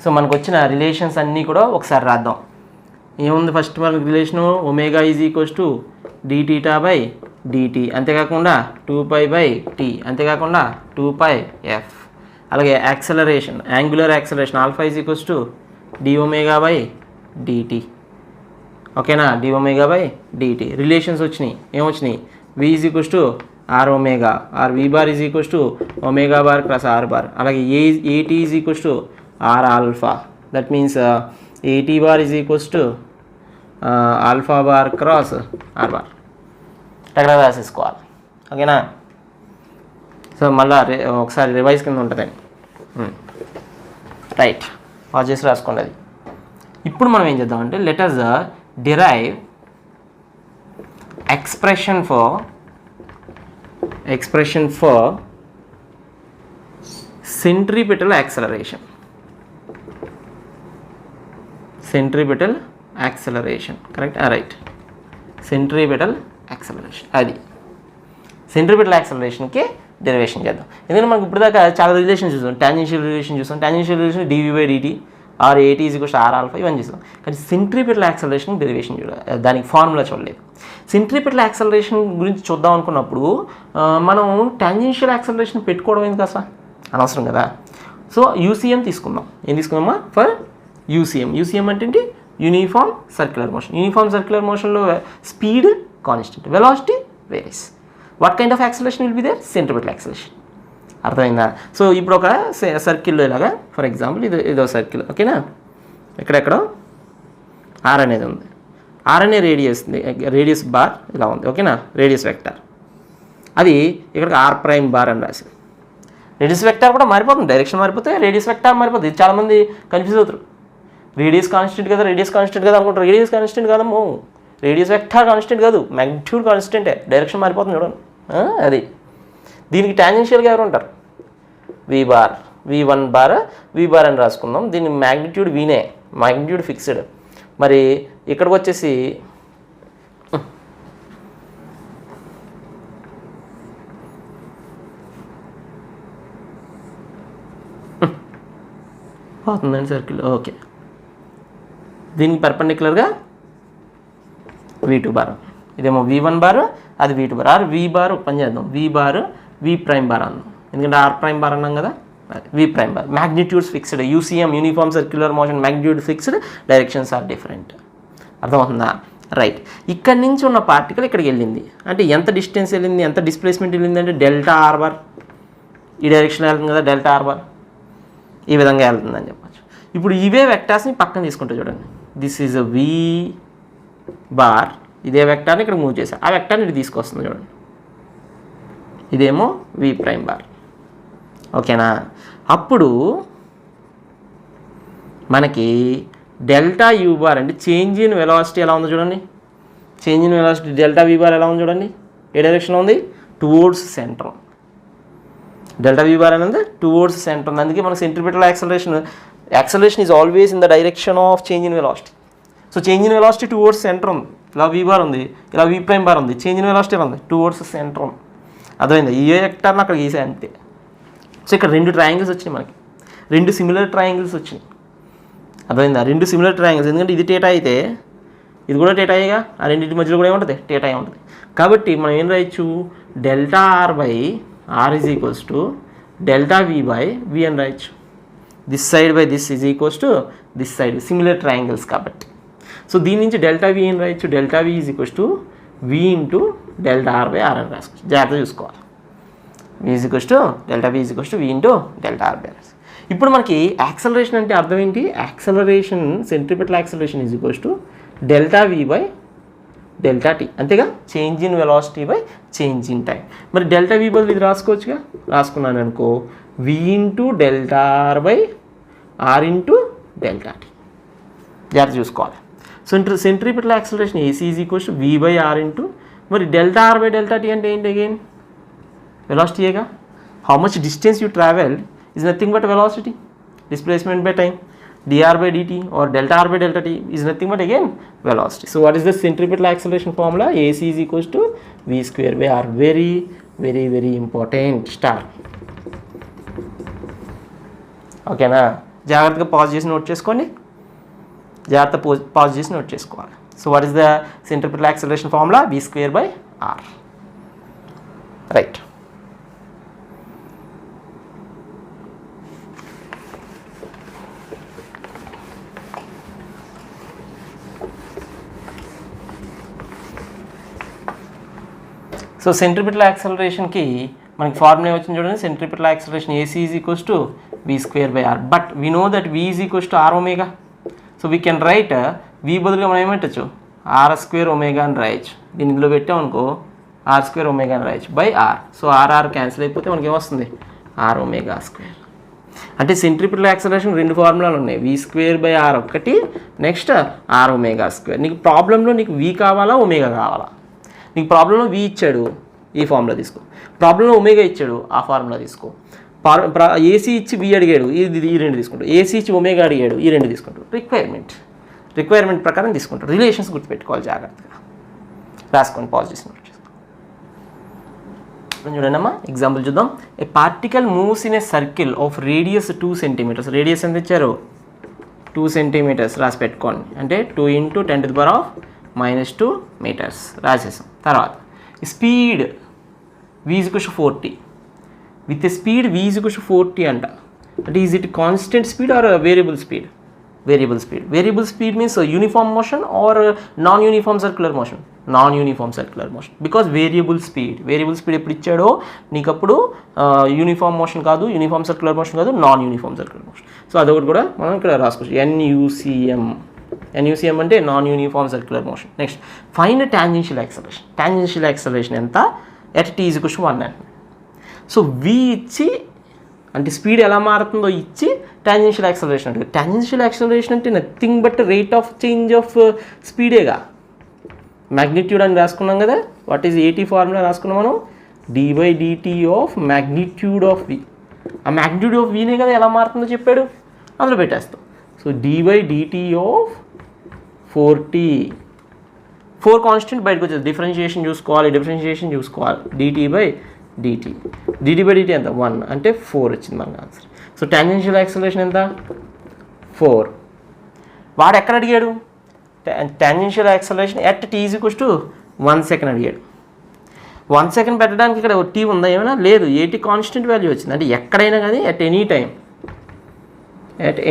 సో మనకు వచ్చిన రిలేషన్స్ అన్నీ కూడా ఒకసారి రాద్దాం. ఏముంది, ఫస్ట్ మనకు relation omega is equals to dθ/dt, అంతేకాకుండా 2π/t, అంతేకాకుండా 2πf. అలాగే acceleration, angular acceleration alpha is equals to dω/dt. ఓకేనా, dω/dt. రిలేషన్స్ వచ్చినాయి, ఏమొచ్చినాయి, v is equals to r omega, v bar is equals to omega bar plus r bar, అలాగే at is equals to r alpha. That means at bar is equals to alpha bar cross r bar. టెక్నా రాసేసుకోవాలి. ఓకేనా. So మళ్ళీ ఒకసారి revise కింద ఉంటుందండి. Right, pause చేసి రాసుకోండి అది. ఇప్పుడు మనం ఏం చేద్దామంటే let us derive expression for centripetal acceleration. Correct, right. Centripetal acceleration, అది సెంట్రిపెటల్ యాక్సలరేషన్కి డెరివేషన్ చేద్దాం. ఎందుకంటే మనకు ఇప్పుడు దాకా చాలా రిలేషన్ చూసాం, టాంజెన్షియల్ రిలేషన్ చూసాం. టాంజెన్షియల్ రిలేషన్ dv/dt, ఆర్ ఏటీ ఈజ్ ఈక్వల్స్ ఆర్ ఆల్ఫా ఇవన్నీ చూస్తాం. కానీ సెంట్రిపిటల్ యాక్సలరేషన్ డెరివేషన్ దానికి ఫార్ములా చూడలేదు. సెంట్రిపిటల్ యాక్సలరేషన్ గురించి చూద్దాం అనుకున్నప్పుడు మనం టాంజెన్షియల్ యాక్సలరేషన్ పెట్టుకోవడం ఏంది కదా, అనవసరం కదా. సో యూసీఎం తీసుకుందాం. ఏం తీసుకుందామా ఫర్ యూసీఎం అంటే ఏంటి, uniform circular motion. Uniform circular మోషన్లో speed constant, velocity varies. What kind of acceleration will be there, centripetal acceleration. అర్థమైందా? సో ఇప్పుడు ఒక సర్కిల్లో ఇలాగా ఫర్ ఎగ్జాంపుల్ ఇదో సర్కిల్, ఓకేనా, ఎక్కడెక్కడో ఆర్ అనేది ఉంది. ఆర్ అనే రేడియస్ బార్ ఇలా ఉంది, ఓకేనా, రేడియస్ వెక్టార్. అది ఇక్కడికి ఆర్ ప్రైమ్ బార్ అని రాసింది. రేడియస్ వెక్టార్ కూడా మారిపోతుంది, డైరెక్షన్ మారిపోతే రేడియస్ వెక్టార్ మారిపోతుంది. ఇది చాలామంది కన్ఫ్యూజ్ అవుతారు. రేడియస్ కాన్స్టెంట్ కదా అనుకుంటారు. రేడియస్ కాన్స్టెంట్ కాదమ్మో, రేడియస్ వెక్టార్ కాన్స్టెంట్ కాదు, మ్యాగ్నిట్యూడ్ కాన్స్టెంటే, డైరెక్షన్ మారిపోతుంది చూడండి. అది దీనికి టాంజెన్షియల్గా ఎవరు ఉంటారు, వి బార్, V1 బార్ వి బార్ అని రాసుకుందాం. దీని మ్యాగ్నిట్యూడ్ వీనే, మ్యాగ్నిట్యూడ్ ఫిక్స్డ్. మరి ఇక్కడికి వచ్చేసి పోతుందండి సర్కిల్, ఓకే. దీనికి పర్పెండిక్యులర్గా V2 బార్, ఇదేమో V1 బార్, అది V2 bar. Are V bar పని చేద్దాం, V bar V prime bar అన్నాం, ఎందుకంటే ఆర్ ప్రైమ్ బార్ అన్నాం కదా. V prime bar, magnitudes fixed, UCM uniform circular motion, magnitude fixed, directions are different. అర్థమవుతుందా? Right. ఇక్కడి నుంచి ఉన్న పార్టికల్ ఇక్కడికి వెళ్ళింది అంటే ఎంత డిస్టెన్స్ వెళ్ళింది, ఎంత డిస్ప్లేస్మెంట్ వెళ్ళింది అంటే డెల్టా ఆర్ బార్. ఈ డైరెక్షన్ వెళ్తుంది కదా, డెల్టా ఆర్ బార్ ఈ విధంగా వెళ్తుందని చెప్పచ్చు. ఇప్పుడు ఇవే వెక్టార్స్ని పక్కన తీసుకుంటే చూడండి, దిస్ ఈజ్ V బార్, ఇదే వెక్టార్ని ఇక్కడ మూవ్ చేశాను, ఆ వెక్టార్ని ఇటు తీసుకొస్తుంది చూడండి, ఇదేమో V ప్రైమ్ బార్, ఓకేనా. అప్పుడు మనకి డెల్టా యూ బార్ అంటే చేంజ్ ఇన్ వెలాసిటీ ఎలా ఉందో చూడండి. Change in velocity delta V bar ఎలా ఉంది చూడండి, ఏ డైరెక్షన్లో ఉంది, towards centre. Delta V bar అనేది టువర్డ్స్ సెంటర్ ఉంది. అందుకే మనకు centripetal acceleration is always in the direction of change in velocity. So change in velocity towards centre ఉంది, ఇలా V బార్ ఉంది, ఇలా V ప్రైమ్ బార్ ఉంది, చేంజ్ ఇన్ వెలాసిటీ ఉంది టువర్డ్స్ సెంటర్ ఉంది. అర్థమైందా? ఈ వెక్టార్ని అక్కడ గీసే అంతే. సో ఇక్కడ రెండు ట్రయాంగిల్స్ వచ్చినాయి మనకి, రెండు సిమిలర్ ట్రయాంగిల్స్ వచ్చినాయి. అర్థమైందా? రెండు సిమిలర్ ట్రయాంగిల్స్, ఎందుకంటే ఇది టేటా అయితే ఇది కూడా టేటాయేగా, ఆ రెండింటి మధ్యలో కూడా ఏముంటుంది, టేటా ఉంటుంది. కాబట్టి మనం ఏం రాయొచ్చు, delta are by r is equals to delta V by V అని రాయొచ్చు. This side by this is equals to this side, similar triangles కాబట్టి. సో దీని నుంచి డెల్టా V అని రాయొచ్చు, delta V is equals to V into delta are by r అని రాసుకోవచ్చు. జాగ్రత్తగా చూసుకోవాలి. V is equals to delta V is equals to V into delta are by r. ఇప్పుడు మనకి యాక్సలరేషన్ అంటే అర్థం ఏంటి, acceleration centripetal acceleration is equals to delta V by delta T, అంతేగా, change in velocity by change in time. మరి delta V బదులు ఇది రాసుకోవచ్చుగా, రాసుకున్నాను అనుకో, V into delta are by R into delta T. జాగ్రత్త చూసుకోవాలి. Centripetal acceleration AC is equals to V by R into, మరి delta are by delta T అంటే ఏంటి, అగైన్ వెలాసిటీయేగా. How much distance you travel is nothing but velocity, displacement by time, dr by dt or delta r by delta t is nothing but again velocity. So what is the centripetal acceleration formula? AC is equals to v square by r. Very very very important star. ఓకేనా? జాగ్రత్తగా pause చేసి note చేసుకోండి, జాగ్రత్త pause చేసి note చేసుకోవాలి. So what is the centripetal acceleration formula? v square by r. Right. So centripetal యాక్సలరేషన్కి మనకి formula వచ్చింది చూడండి, centripetal acceleration AC is equals to V square by R. But we know that V is equals to R omega. So we can write V బదులుగా మనం ఏమంటచ్చు, are square omega అని రాయొచ్చు. దీని ఇందులో పెట్టామనుకో ఆర్ స్క్వేర్ ఒమేగా అని రాయొచ్చు by r. So r cancel అయిపోతే మనకి ఏమొస్తుంది, ఆర్ ఒమేగా స్క్వేర్. అంటే సెంట్రిపిటల్ యాక్సలరేషన్ రెండు ఫార్ములాలు ఉన్నాయి, V స్క్వేర్ బై ఆర్ ఒకటి, నెక్స్ట్ ఆర్ ఒమేగా స్క్వేర్. నీకు ప్రాబ్లంలో నీకు V కావాలా ఒమేగా కావాలా? నీకు ప్రాబ్లంలో V ఇచ్చాడు, ఈ ఫార్ములా తీసుకో. ప్రాబ్లంలో ఒమేగా ఇచ్చాడు, ఆ ఫార్ములా తీసుకో. AC ఇచ్చి V అడిగాడు, ఈ రెండు తీసుకుంటాడు. AC ఇచ్చి ఒమేగా అడిగాడు, ఈ రెండు తీసుకుంటాడు. రిక్వైర్మెంట్ ప్రకారం తీసుకుంటాడు. రిలేషన్స్ గుర్తుపెట్టుకోవాలి, జాగ్రత్తగా రాసుకోండి, పాజ్ చేసి నోట్ చేసుకోండి. చూడండి అమ్మా, ఎగ్జాంపుల్ చూద్దాం. A particle moves in a circle of radius 2 centimeters. Radius ఎంత ఇచ్చారు, 2 సెంటీమీటర్స్ రాసి పెట్టుకోండి. అంటే 2 × 10⁻⁻² మీటర్స్ రాసేసాం. తర్వాత speed v = 40. With speed v = 40 అంట. అంటే is it constant speed or variable speed? Variable speed. Variable speed means uniform motion or non uniform circular motion? Non uniform circular motion. Because variable speed ఎప్పుడు ఇచ్చాడో నీకు అప్పుడు uniform motion కాదు, uniform circular motion కాదు, non uniform circular motion. So అదొకటి కూడా మనం ఇక్కడ రాసుకోవచ్చు. NUCM అంటే non uniform circular motion. Next find tangential acceleration. Tangential acceleration ఎంత? ఎట్ t = 1 అండి. సో v ఇచ్చి అంటే స్పీడ్ ఎలా మారుతుందో ఇచ్చి టాంజెన్షియల్ యాక్సలరేషన్ అంటే టాంజెన్షియల్ యాక్సలరేషన్ అంటే nothing but rate of change of స్పీడేగా. మ్యాగ్నిట్యూడ్ అని రాసుకున్నాం కదా. వాట్ ఈజ్ AT ఫార్ములా రాసుకున్నాం మనం? d/dt of magnitude of v. ఆ మ్యాగ్నిట్యూడ్ ఆఫ్ వీనే కదా ఎలా మారుతుందో చెప్పాడు, అందులో పెట్టేస్తాం. So d/dt of 40. 4 కాన్స్టెంట్ బయటకు వచ్చేది. డిఫరెన్షియేషన్ చూసుకోవాలి. dt/dt ఎంత? 1 అంటే 4 వచ్చింది మనకు ఆన్సర్. సో టాంజెన్షియల్ యాక్సలరేషన్ ఎంత? 4. వాడు ఎక్కడ అడిగాడు? Tangential acceleration at t = 1 second అడిగాడు. 1 సెకండ్ పెట్టడానికి ఇక్కడ t ఉందా ఏమైనా? లేదు. AT కాన్స్టెంట్ వాల్యూ వచ్చింది. అంటే ఎక్కడైనా కానీ at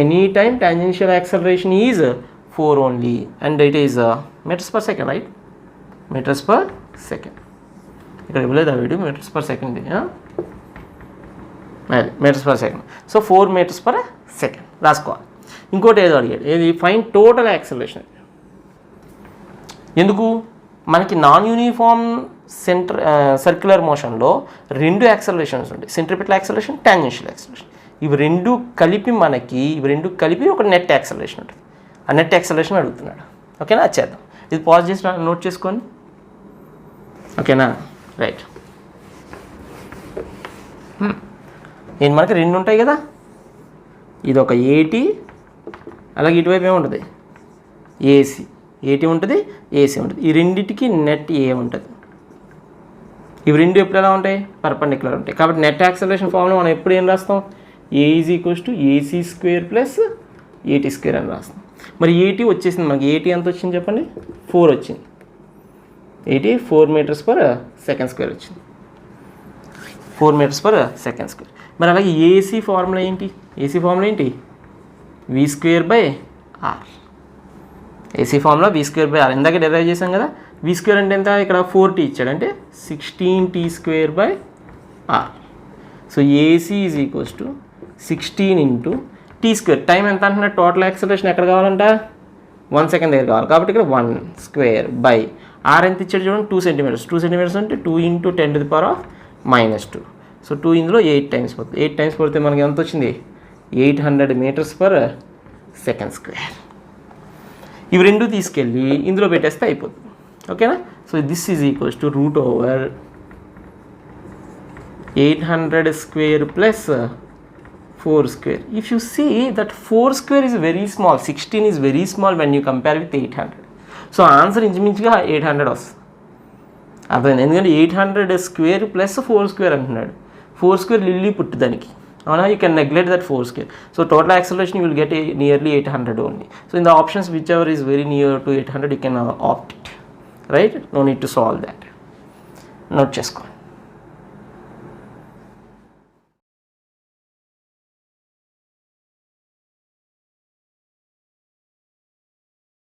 any time tangential acceleration is 4 only and it is metres per second, right? Metres per second. ఇక్కడ ఇవ్వలేదు ఆ video. Metres per second, metres per second. So 4 metres per second రాసుకోవాలి. ఇంకోటి ఏదో అడిగాడు, ఏది? Find total acceleration. ఎందుకు? మనకి నాన్ యూనిఫామ్ సర్క్యులర్ మోషన్లో 2 యాక్సలరేషన్స్ ఉంటాయి. Centripetal acceleration, tangential acceleration. ఇవి రెండు కలిపి ఒక నెట్ యాక్సలరేషన్ ఉంటుంది. ఆ నెట్ యాక్సలరేషన్ అడుగుతున్నాడు. ఓకేనా? అది చేద్దాం. ఇది పాజ్ చేసి నోట్ చేసుకోండి. ఓకేనా? రైట్. నేను మనకి 2 ఉంటాయి కదా. ఇది ఒక AT, అలాగే ఇటువైపు ఏముంటుంది? AT ఉంటుంది, AC ఉంటుంది. ఈ రెండింటికి నెట్ A ఉంటుంది. ఇవి రెండు ఎప్పుడు ఎలా ఉంటాయి? పర్పెండిక్యులర్ ఉంటాయి. కాబట్టి నెట్ యాక్సలరేషన్ ఫార్ములా మనం ఎప్పుడు ఏం రాస్తాం? A = AC² + AT² అని రాస్తాం. మరి AT వచ్చేసింది మనకి. AT ఎంత వచ్చింది చెప్పండి? 4 వచ్చింది. AT 4 metres per second square వచ్చింది. 4 మీటర్స్ పర్ సెకండ్ స్క్వేర్. మరి అలాగే AC ఫార్ములా ఏంటి? v²/r. AC formula v²/r. ఇందాక డెరైవ్ చేసాం కదా. v² అంటే ఎంత? ఇక్కడ 4t ఇచ్చాడు, అంటే 16t² r. So AC = 16 × t². Time ఎంత అంటున్నా? టోటల్ యాక్సలరేషన్ ఎక్కడ కావాలంట? 1 సెకండ్ దగ్గర కావాలి. కాబట్టి ఇక్కడ 1² r ఎంత ఇచ్చాడు చూడండి? 2 సెంటీమీటర్స్. 2 సెంటీమీటర్స్ అంటే 2 × 10⁻⁻². సో 2 ఇందులో 8 టైమ్స్ పడుతుంది. 8 టైమ్స్ పడితే మనకి ఎంత వచ్చింది? 800 మీటర్స్ పర్ సెకండ్ స్క్వేర్. ఇవి రెండు తీసుకెళ్ళి ఇందులో పెట్టేస్తే అయిపోతుంది. ఓకేనా? So this is equals to √800² + 4². If you see that 4² is very small, 16 is very small when you compare with 800. So answer ఇంచుమించుగా 800 వస్తుంది. అర్థమైంది? ఎందుకంటే 800² + 4² అంటున్నాడు. 4² లిల్లీ పుట్టు దానికి. అవునా? You can neglect that 4². So total acceleration you will get nearly 800 only. So in the options whichever is very near to 800 you can opt it, right? No need to solve that. Note చేసుకోండి.